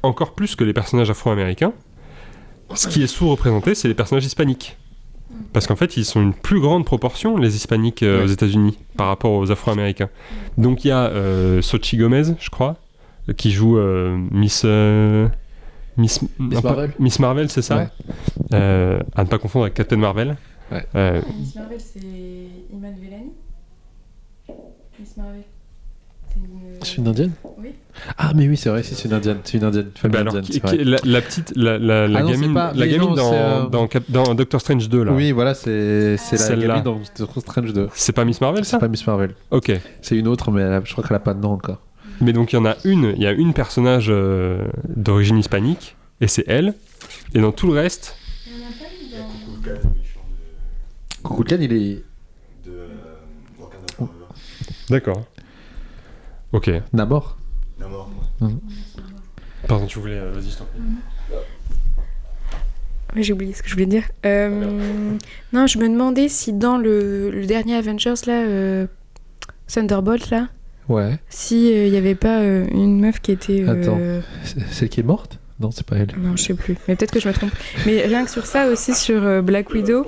encore plus que les personnages afro-américains, ce qui est sous-représenté, c'est les personnages hispaniques. Parce qu'en fait, ils sont une plus grande proportion, les hispaniques aux États-Unis, par rapport aux afro-américains. Donc il y a Xochitl Gomez, je crois, qui joue Miss Marvel. Miss Marvel, c'est ça, à ne pas confondre avec Captain Marvel. Miss Marvel, c'est Iman Vellani. Miss Marvel. C'est une indienne? Oui. Ah, mais oui, c'est vrai, c'est une indienne. C'est une indienne. Famille Alors, indienne, c'est vrai. la petite, la non, gamine, c'est pas- la mais gamine non, dans Doctor Strange 2, là. Oui, voilà, c'est la Celle-là. gamine dans Doctor Strange 2. C'est pas Miss Marvel, ça? C'est pas Miss Marvel. Ok. C'est une autre, mais je crois qu'elle a pas de nom encore. Mais donc, il y a une personnage d'origine hispanique, et c'est elle. Et dans tout le reste... Il y en a pas eu dans... Kukulkan, le méchant de Kukulkan, il est... Wakanda Forever. D'accord. Ok. Namor. Namor. Pardon, tu voulais... vas-y, je t'en prie. Ouais, j'ai oublié ce que je voulais dire. Non, je me demandais si dans le dernier Avengers, là, Thunderbolt, là, Ouais. si il y avait pas une meuf qui était... Attends. C'est celle qui est morte? Non, c'est pas elle. Non, je sais plus. Mais peut-être que je me trompe. Mais rien que sur ça aussi, sur Black Widow.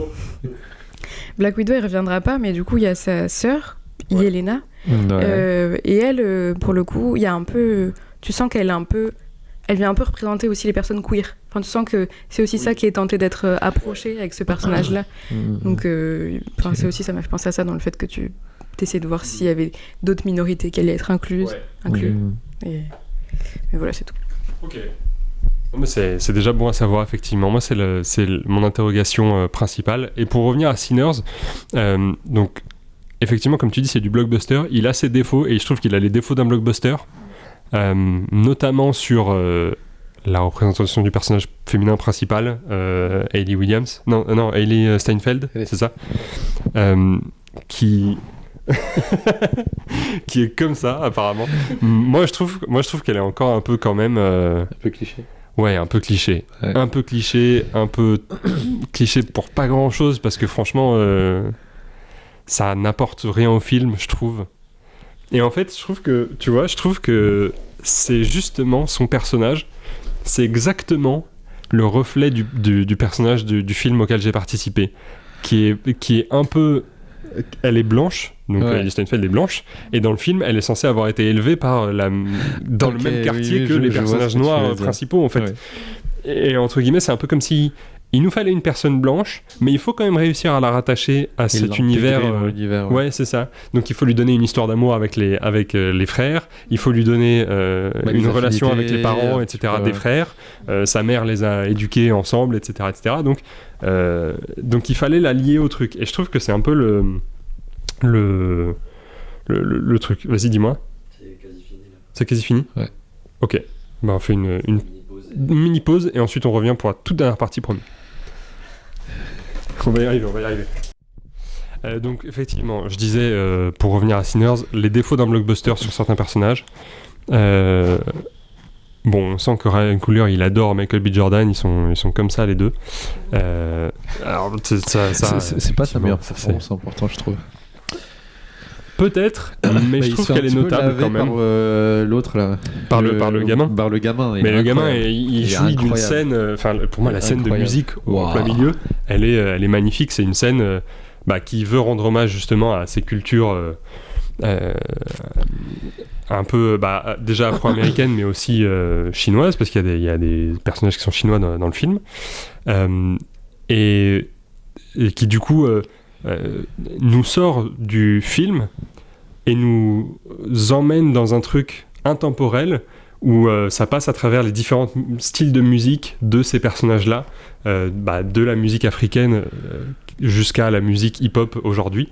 Black Widow, elle reviendra pas, mais du coup, il y a sa sœur, Yelena. Ouais. Et elle, pour le coup, il y a un peu... Tu sens qu'elle est un peu... Elle vient un peu représenter aussi les personnes queer. Enfin, tu sens que c'est aussi ça qui est tenté d'être approché avec ce personnage-là. Donc, c'est aussi, ça m'a fait penser à ça dans le fait que tu essaies de voir s'il y avait d'autres minorités qui allaient être incluses. Mais voilà, c'est tout. Ok. Non, mais c'est déjà bon à savoir, effectivement. Moi, c'est mon interrogation principale. Et pour revenir à Sinners, donc, effectivement, comme tu dis, c'est du blockbuster. Il a ses défauts, et je trouve qu'il a les défauts d'un blockbuster, notamment sur la représentation du personnage féminin principal, Hayley Williams. Non, Hayley Steinfeld, c'est ça, qui... qui est comme ça, apparemment. Moi, je trouve qu'elle est encore un peu quand même... Un peu cliché. Ouais, un peu cliché. Ouais. Un peu cliché pour pas grand-chose, parce que franchement, ça n'apporte rien au film, je trouve. Et en fait, je trouve que c'est justement son personnage, c'est exactement le reflet du personnage du film auquel j'ai participé, qui est un peu... Elle est blanche, donc Hayley Steinfeld est blanche, et dans le film, elle est censée avoir été élevée dans le même quartier que les personnages noirs principaux, en fait. Ouais. Et entre guillemets, c'est un peu comme si il nous fallait une personne blanche, mais il faut quand même réussir à la rattacher à cet univers. Ouais, c'est ça. Donc il faut lui donner une histoire d'amour avec les frères, il faut lui donner une relation avec les parents, etc., des frères. Sa mère les a éduqués ensemble, etc., etc. Donc il fallait la lier au truc. Et je trouve que c'est un peu le truc. Vas-y, dis-moi. C'est quasi fini là. C'est quasi fini ? Ouais. Ok. Bah, on fait une mini pause et ensuite on revient pour la toute dernière partie, promis. On va y arriver. Donc effectivement, je disais, pour revenir à Sinners, les défauts d'un blockbuster sur certains personnages. Bon, on sent que Ryan Coogler, il adore Michael B. Jordan, ils sont comme ça les deux. Alors, c'est pas sa meilleure performance, c'est important, je trouve. Peut-être, mais je trouve qu'elle est notable quand même. Par l'autre là. Par le gamin. Par le gamin. Mais le gamin, il jouit d'une scène. Enfin, pour moi, la scène de musique en plein milieu, elle est magnifique. C'est une scène qui veut rendre hommage justement à ces cultures un peu déjà afro-américaines, mais aussi chinoises, parce qu'il y a des personnages qui sont chinois dans le film, et qui du coup nous sort du film et nous emmène dans un truc intemporel où ça passe à travers les différents styles de musique de ces personnages-là, de la musique africaine jusqu'à la musique hip-hop aujourd'hui.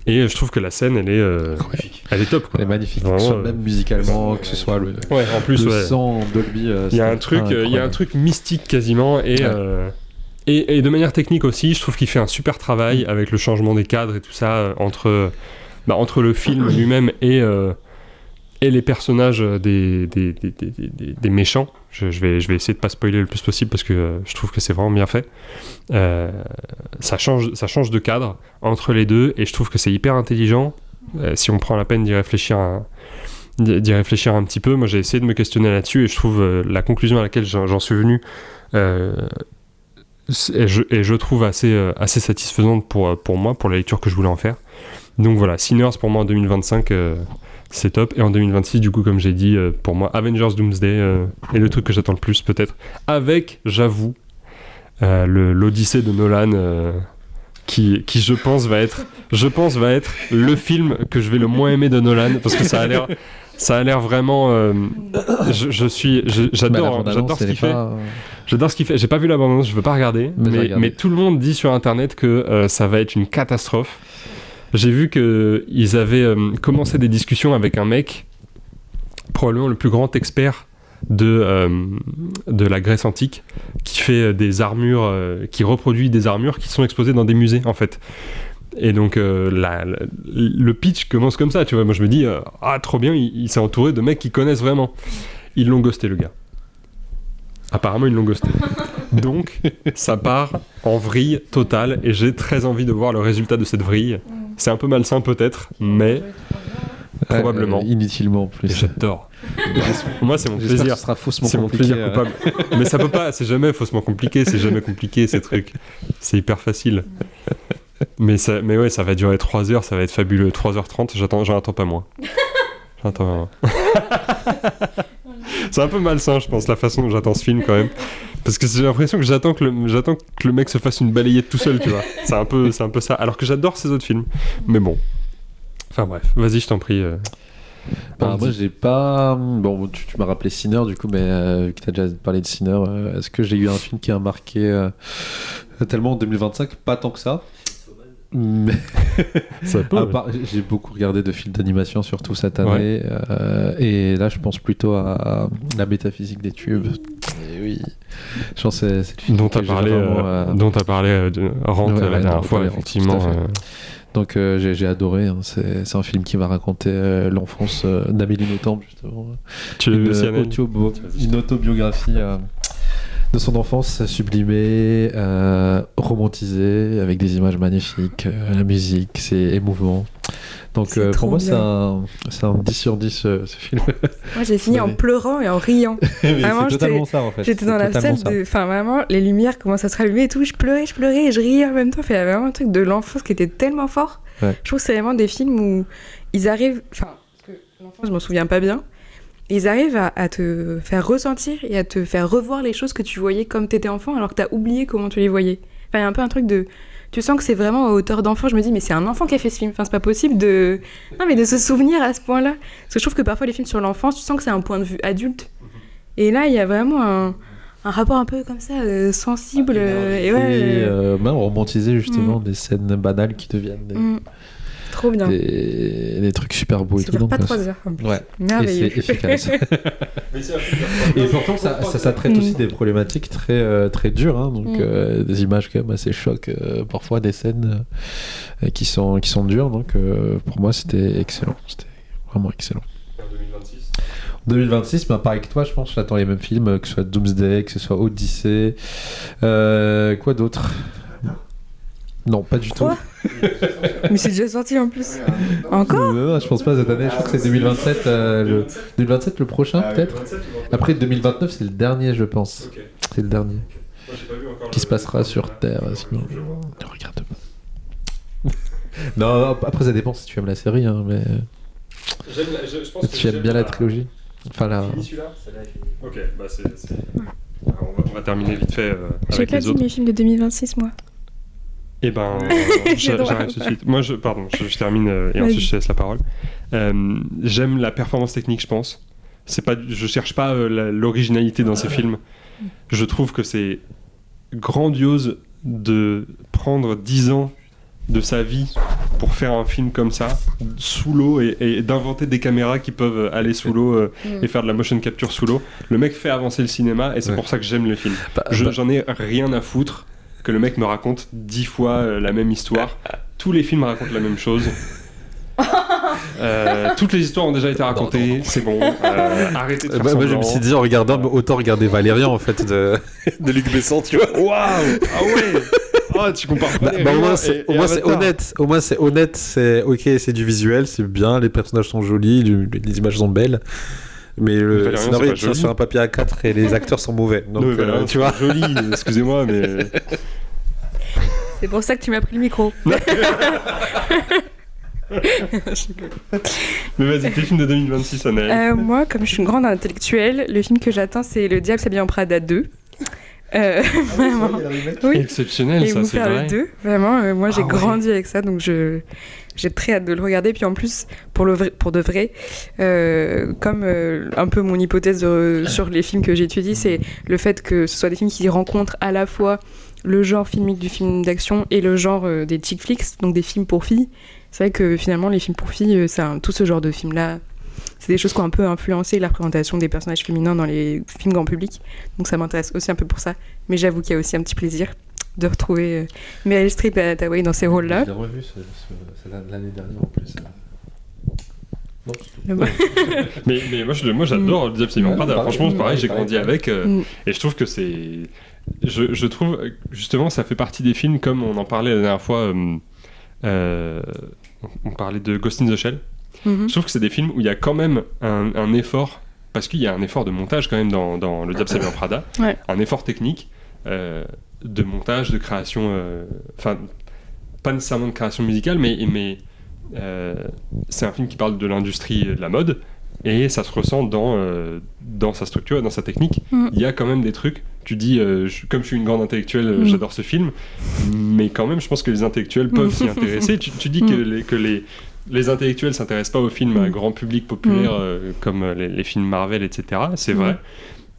Et je trouve que la scène, elle est top, quoi. Elle est magnifique, vraiment, que ce soit même musicalement, que ce soit le son Dolby. Il y a un truc mystique quasiment, et de manière technique aussi, je trouve qu'il fait un super travail avec le changement des cadres et tout ça, entre le film lui-même et les personnages des méchants. Je vais essayer de pas spoiler le plus possible parce que je trouve que c'est vraiment bien fait. Ça change de cadre entre les deux, et je trouve que c'est hyper intelligent si on prend la peine d'y réfléchir d'y réfléchir un petit peu. Moi, j'ai essayé de me questionner là-dessus et je trouve la conclusion à laquelle j'en suis venu et je trouve assez satisfaisante pour moi, pour la lecture que je voulais en faire. Donc voilà, Sinners pour moi en 2025, c'est top. Et en 2026, du coup, comme j'ai dit, pour moi, Avengers Doomsday est le truc que j'attends le plus, peut-être. Avec, j'avoue, l'Odyssée de Nolan, qui je pense va être le film que je vais le moins aimer de Nolan, parce que ça a l'air vraiment. J'adore ce qu'il fait. J'adore ce qu'il fait. J'ai pas vu la bande-annonce, je veux pas regarder, mais tout le monde dit sur internet que ça va être une catastrophe. J'ai vu qu'ils avaient commencé des discussions avec un mec, probablement le plus grand expert de la Grèce antique, qui fait des armures, qui reproduit des armures qui sont exposées dans des musées en fait. Et donc le pitch commence comme ça, tu vois. Moi je me dis trop bien, il s'est entouré de mecs qui connaissent vraiment. Ils l'ont ghosté, le gars. Apparemment ils l'ont ghosté. Donc ça part en vrille totale et j'ai très envie de voir le résultat de cette vrille. C'est un peu malsain peut-être, mais probablement. Inutilement en plus. Et j'adore. Moi c'est mon plaisir. Que ce sera faussement c'est compliqué. Mon plaisir coupable. Mais ça peut pas, c'est jamais faussement compliqué, c'est jamais compliqué ces trucs. C'est hyper facile. Mais ouais, ça va durer 3 heures, ça va être fabuleux. 3h30, j'en attends pas moins. C'est un peu malsain, je pense, la façon dont j'attends ce film quand même. Parce que j'ai l'impression que j'attends que le mec se fasse une balayette tout seul, tu vois. C'est un peu ça. Alors que j'adore ces autres films. Mais bon. Enfin bref, vas-y, je t'en prie. Moi, j'ai pas. Bon, tu m'as rappelé Sinner, du coup, mais vu que t'as déjà parlé de Sinner, est-ce que j'ai eu un film qui a marqué tellement en 2025? Pas tant que ça. Mais ça peut, j'ai beaucoup regardé de films d'animation, surtout cette année, et là je pense plutôt à la métaphysique des tubes. Et oui, je pense que c'est le film dont tu as parlé de Rant la dernière fois, effectivement. Donc j'ai adoré, hein. C'est un film qui va raconter l'enfance d'Amélie Nothomb, justement. Tu l'as vu aussi, une autobiographie de son enfance sublimée, romantisée, avec des images magnifiques, la musique, c'est émouvant. Donc pour moi, c'est un 10 sur 10 ce film. Moi, j'ai fini en pleurant et en riant. Vraiment, c'est totalement ça en fait. J'étais dans la salle, enfin vraiment, les lumières commencent à se rallumer et tout. Je pleurais et je riais en même temps. Il y avait vraiment un truc de l'enfance qui était tellement fort. Ouais. Je trouve que c'est vraiment des films où ils arrivent. Enfin, parce que l'enfance, je m'en souviens pas bien. Ils arrivent à te faire ressentir et à te faire revoir les choses que tu voyais comme t'étais enfant alors que t'as oublié comment tu les voyais. Enfin, il y a un peu un truc de... Tu sens que c'est vraiment à hauteur d'enfant. Je me dis, mais c'est un enfant qui a fait ce film. Enfin, c'est pas possible de... Non, mais de se souvenir à ce point-là. Parce que je trouve que parfois, les films sur l'enfance, tu sens que c'est un point de vue adulte. Et là, il y a vraiment un rapport un peu comme ça, sensible. Même romantisé, justement, des scènes banales qui deviennent... Trop bien. Des trucs super beaux et tout. Ça dure pas 3 heures. En plus. Ouais. Merveilleux. Et c'est efficace. Et pourtant, ça traite aussi des problématiques très, très dures. Hein, donc, des images quand même assez chocs. Parfois, des scènes qui sont dures. Donc, pour moi, c'était excellent. C'était vraiment excellent. En 2026 2026, mais pareil que toi, je pense que j'attends les mêmes films, que ce soit Doomsday, que ce soit Odyssey. Quoi d'autre ? Non, pas du tout. Mais c'est déjà sorti en plus. Encore ? Non, je pense pas cette année. Je crois que c'est 2027, 2027 le prochain peut-être. Après 2029, c'est le dernier, je pense. Okay. C'est le dernier. Moi, j'ai pas vu encore qui se passera sur Terre. Sinon, ne regarde pas. Non, après ça dépend si tu aimes la série, hein, mais. Je pense que tu aimes bien la trilogie. Enfin là. Fini celui-là ? Ok, bah c'est. On va terminer vite fait J'ai avec pas les dit autres. mes films de 2026, moi. Eh ben, j'arrête tout de suite. Moi, je termine et ensuite je te laisse la parole. J'aime la performance technique, je pense. Je cherche pas l'originalité dans ces films. Je trouve que c'est grandiose de prendre 10 ans de sa vie pour faire un film comme ça, sous l'eau, et d'inventer des caméras qui peuvent aller sous l'eau et faire de la motion capture sous l'eau. Le mec fait avancer le cinéma et c'est pour ça que j'aime le film. J'en ai rien à foutre que le mec me raconte 10 fois la même histoire. Tous les films racontent la même chose. Toutes les histoires ont déjà été racontées, c'est bon. Arrêtez de faire semblant. Moi je me suis dit en regardant, autant regarder Valérian en fait de Luc Besson, tu vois. Waouh. Ah ouais. Oh, tu compares pas. Au moins, c'est honnête. Au moins, c'est honnête. C'est ok, c'est du visuel, c'est bien. Les personnages sont jolis, les images sont belles. Mais le scénario tient sur un papier A4 et les acteurs sont mauvais. Donc, non, tu vois. Joli, excusez-moi, mais. C'est pour ça que tu m'as pris le micro. Mais vas-y, tes films de 2026, Anaëlle. Moi, comme je suis une grande intellectuelle, le film que j'attends, c'est Le Diable s'habille en Prada 2. Vraiment. Oui. Exceptionnel, Et ça, vous c'est faire vrai. le 2. Vraiment, moi, j'ai grandi avec ça, donc j'ai très hâte de le regarder. Puis en plus, pour de vrai, comme un peu mon hypothèse sur les films que j'étudie, c'est le fait que ce soit des films qui rencontrent à la fois le genre filmique du film d'action et le genre des chick flicks, donc des films pour filles. C'est vrai que finalement, les films pour filles, tout ce genre de films-là, c'est des choses qui ont un peu influencé la représentation des personnages féminins dans les films grand public. Donc ça m'intéresse aussi un peu pour ça. Mais j'avoue qu'il y a aussi un petit plaisir de retrouver Meryl Streep et Anne Hathaway dans ces rôles-là. Je l'ai revu c'est l'année dernière en plus. Mais moi j'adore Le Diable s'habille en Prada. Franchement, c'est pareil, j'ai grandi avec. Et je trouve que c'est. Je trouve justement, ça fait partie des films comme on en parlait la dernière fois. On parlait de Ghost in the Shell. Je trouve que c'est des films où il y a quand même un effort, parce qu'il y a un effort de montage quand même dans Le Diable s'habille en Prada, un effort technique de montage, de création, enfin pas nécessairement de création musicale, mais c'est un film qui parle de l'industrie de la mode et ça se ressent dans sa structure et dans sa technique. Il y a quand même des trucs. Tu dis, comme je suis une grande intellectuelle, j'adore ce film, mais quand même, je pense que les intellectuels peuvent s'y intéresser. Tu dis que les intellectuels s'intéressent pas aux films à grand public populaire comme les films Marvel, etc. C'est vrai,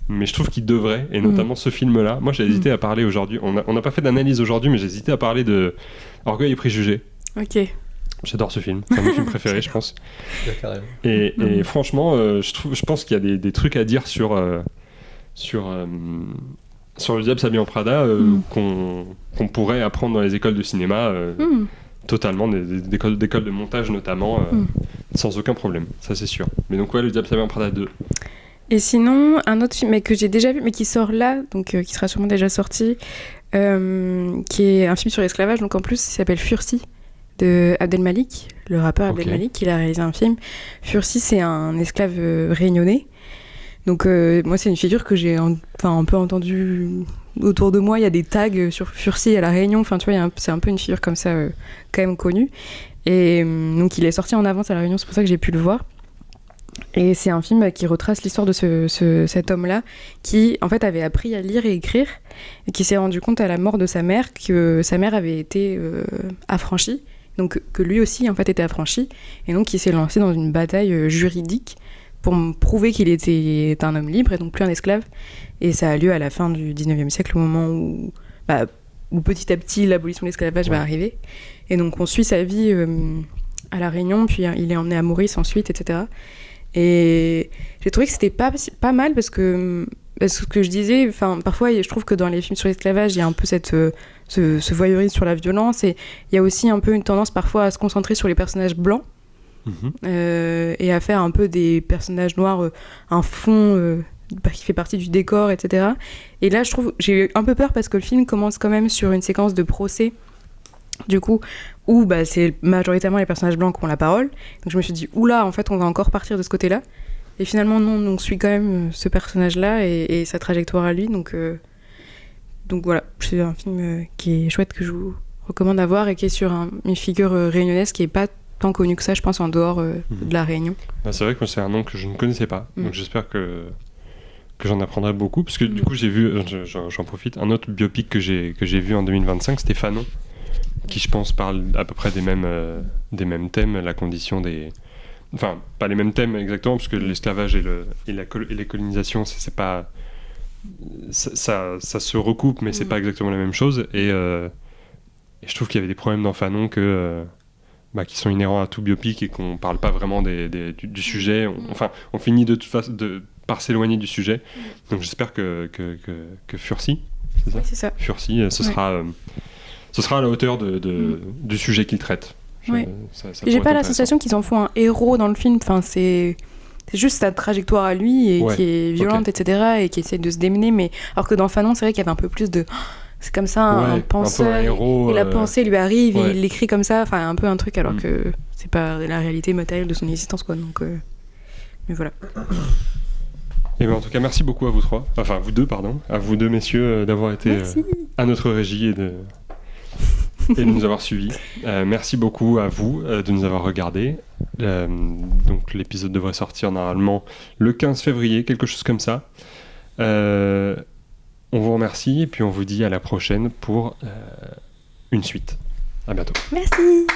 mais je trouve qu'ils devraient, et notamment ce film-là. Moi, j'ai hésité à parler aujourd'hui. On n'a pas fait d'analyse aujourd'hui, mais j'ai hésité à parler de Orgueil et Préjugés. Ok. J'adore ce film, c'est un de mes films préférés, je pense. Et franchement, je pense qu'il y a des trucs à dire sur Le Diable s'habille en Prada qu'on pourrait apprendre dans les écoles de cinéma totalement, des écoles de montage notamment, sans aucun problème, ça c'est sûr. Mais donc ouais, Le Diable s'habille en Prada 2. Et sinon, un autre film que j'ai déjà vu, mais qui sort là, donc qui sera sûrement déjà sorti, qui est un film sur l'esclavage, donc en plus il s'appelle Fursi, de Abdel Malik, le rappeur Abdel Malik, qui a réalisé un film. Fursi, c'est un esclave réunionnais. Donc moi, c'est une figure que j'ai un peu entendue autour de moi. Il y a des tags sur Fursi à La Réunion. Enfin, tu vois, c'est un peu une figure comme ça, quand même connue. Et donc, il est sorti en avance à La Réunion. C'est pour ça que j'ai pu le voir. Et c'est un film qui retrace l'histoire de cet homme-là qui, en fait, avait appris à lire et écrire et qui s'est rendu compte à la mort de sa mère que sa mère avait été affranchie. Donc, que lui aussi, en fait, était affranchi. Et donc, il s'est lancé dans une bataille juridique pour me prouver qu'il était un homme libre et donc plus un esclave. Et ça a lieu à la fin du 19e siècle, au moment où petit à petit l'abolition de l'esclavage va arriver. Et donc on suit sa vie à La Réunion, puis il est emmené à Maurice ensuite, etc. Et j'ai trouvé que c'était pas mal parce que je disais, parfois je trouve que dans les films sur l'esclavage, il y a un peu ce voyeurisme sur la violence, et il y a aussi un peu une tendance parfois à se concentrer sur les personnages blancs. Et à faire un peu des personnages noirs un fond qui fait partie du décor, etc. Et là, j'ai eu un peu peur parce que le film commence quand même sur une séquence de procès, du coup, où c'est majoritairement les personnages blancs qui ont la parole. Donc je me suis dit, oula, en fait, on va encore partir de ce côté-là. Et finalement, non, on suit quand même ce personnage-là et sa trajectoire à lui. Donc voilà, c'est un film qui est chouette, que je vous recommande à voir, et qui est sur une figure réunionnaise qui n'est pas tant connu que ça, je pense, en dehors de La Réunion. C'est vrai que c'est un nom que je ne connaissais pas, donc j'espère que j'en apprendrai beaucoup, parce que du coup j'ai vu, j'en profite, un autre biopic que j'ai vu en 2025, c'était Fanon, qui je pense parle à peu près des mêmes thèmes, la condition des... Enfin, pas les mêmes thèmes exactement, parce que l'esclavage et les colonisations, c'est pas... Ça se recoupe, mais c'est pas exactement la même chose, et je trouve qu'il y avait des problèmes dans Fanon qui sont inhérents à tout biopic, et qu'on parle pas vraiment du sujet. On finit de toute façon par s'éloigner du sujet. Donc j'espère que Fursi, c'est ça ? Oui, c'est ça. Fursi, ce sera à la hauteur du sujet qu'il traite. Et j'ai pas la sensation qu'ils en font un héros dans le film. Enfin, c'est juste sa trajectoire à lui, et qui est violente, etc., et qui essaie de se démener. Mais alors que dans Fanon, c'est vrai qu'il y avait un peu plus c'est comme ça, un Ouais, penseur. un peu un héros. Et la pensée lui arrive et ouais. il l'écrit comme ça, enfin un peu un truc alors que c'est pas la réalité matérielle de son existence quoi. Donc, mais voilà. Et ben en tout cas, merci beaucoup à vous trois, enfin à vous deux, pardon, à vous deux messieurs d'avoir été Merci. à notre régie et de nous avoir suivis. Merci beaucoup à vous de nous avoir regardés. Donc l'épisode devrait sortir normalement le 15 février, quelque chose comme ça. On vous remercie et puis on vous dit à la prochaine pour une suite. À bientôt. Merci.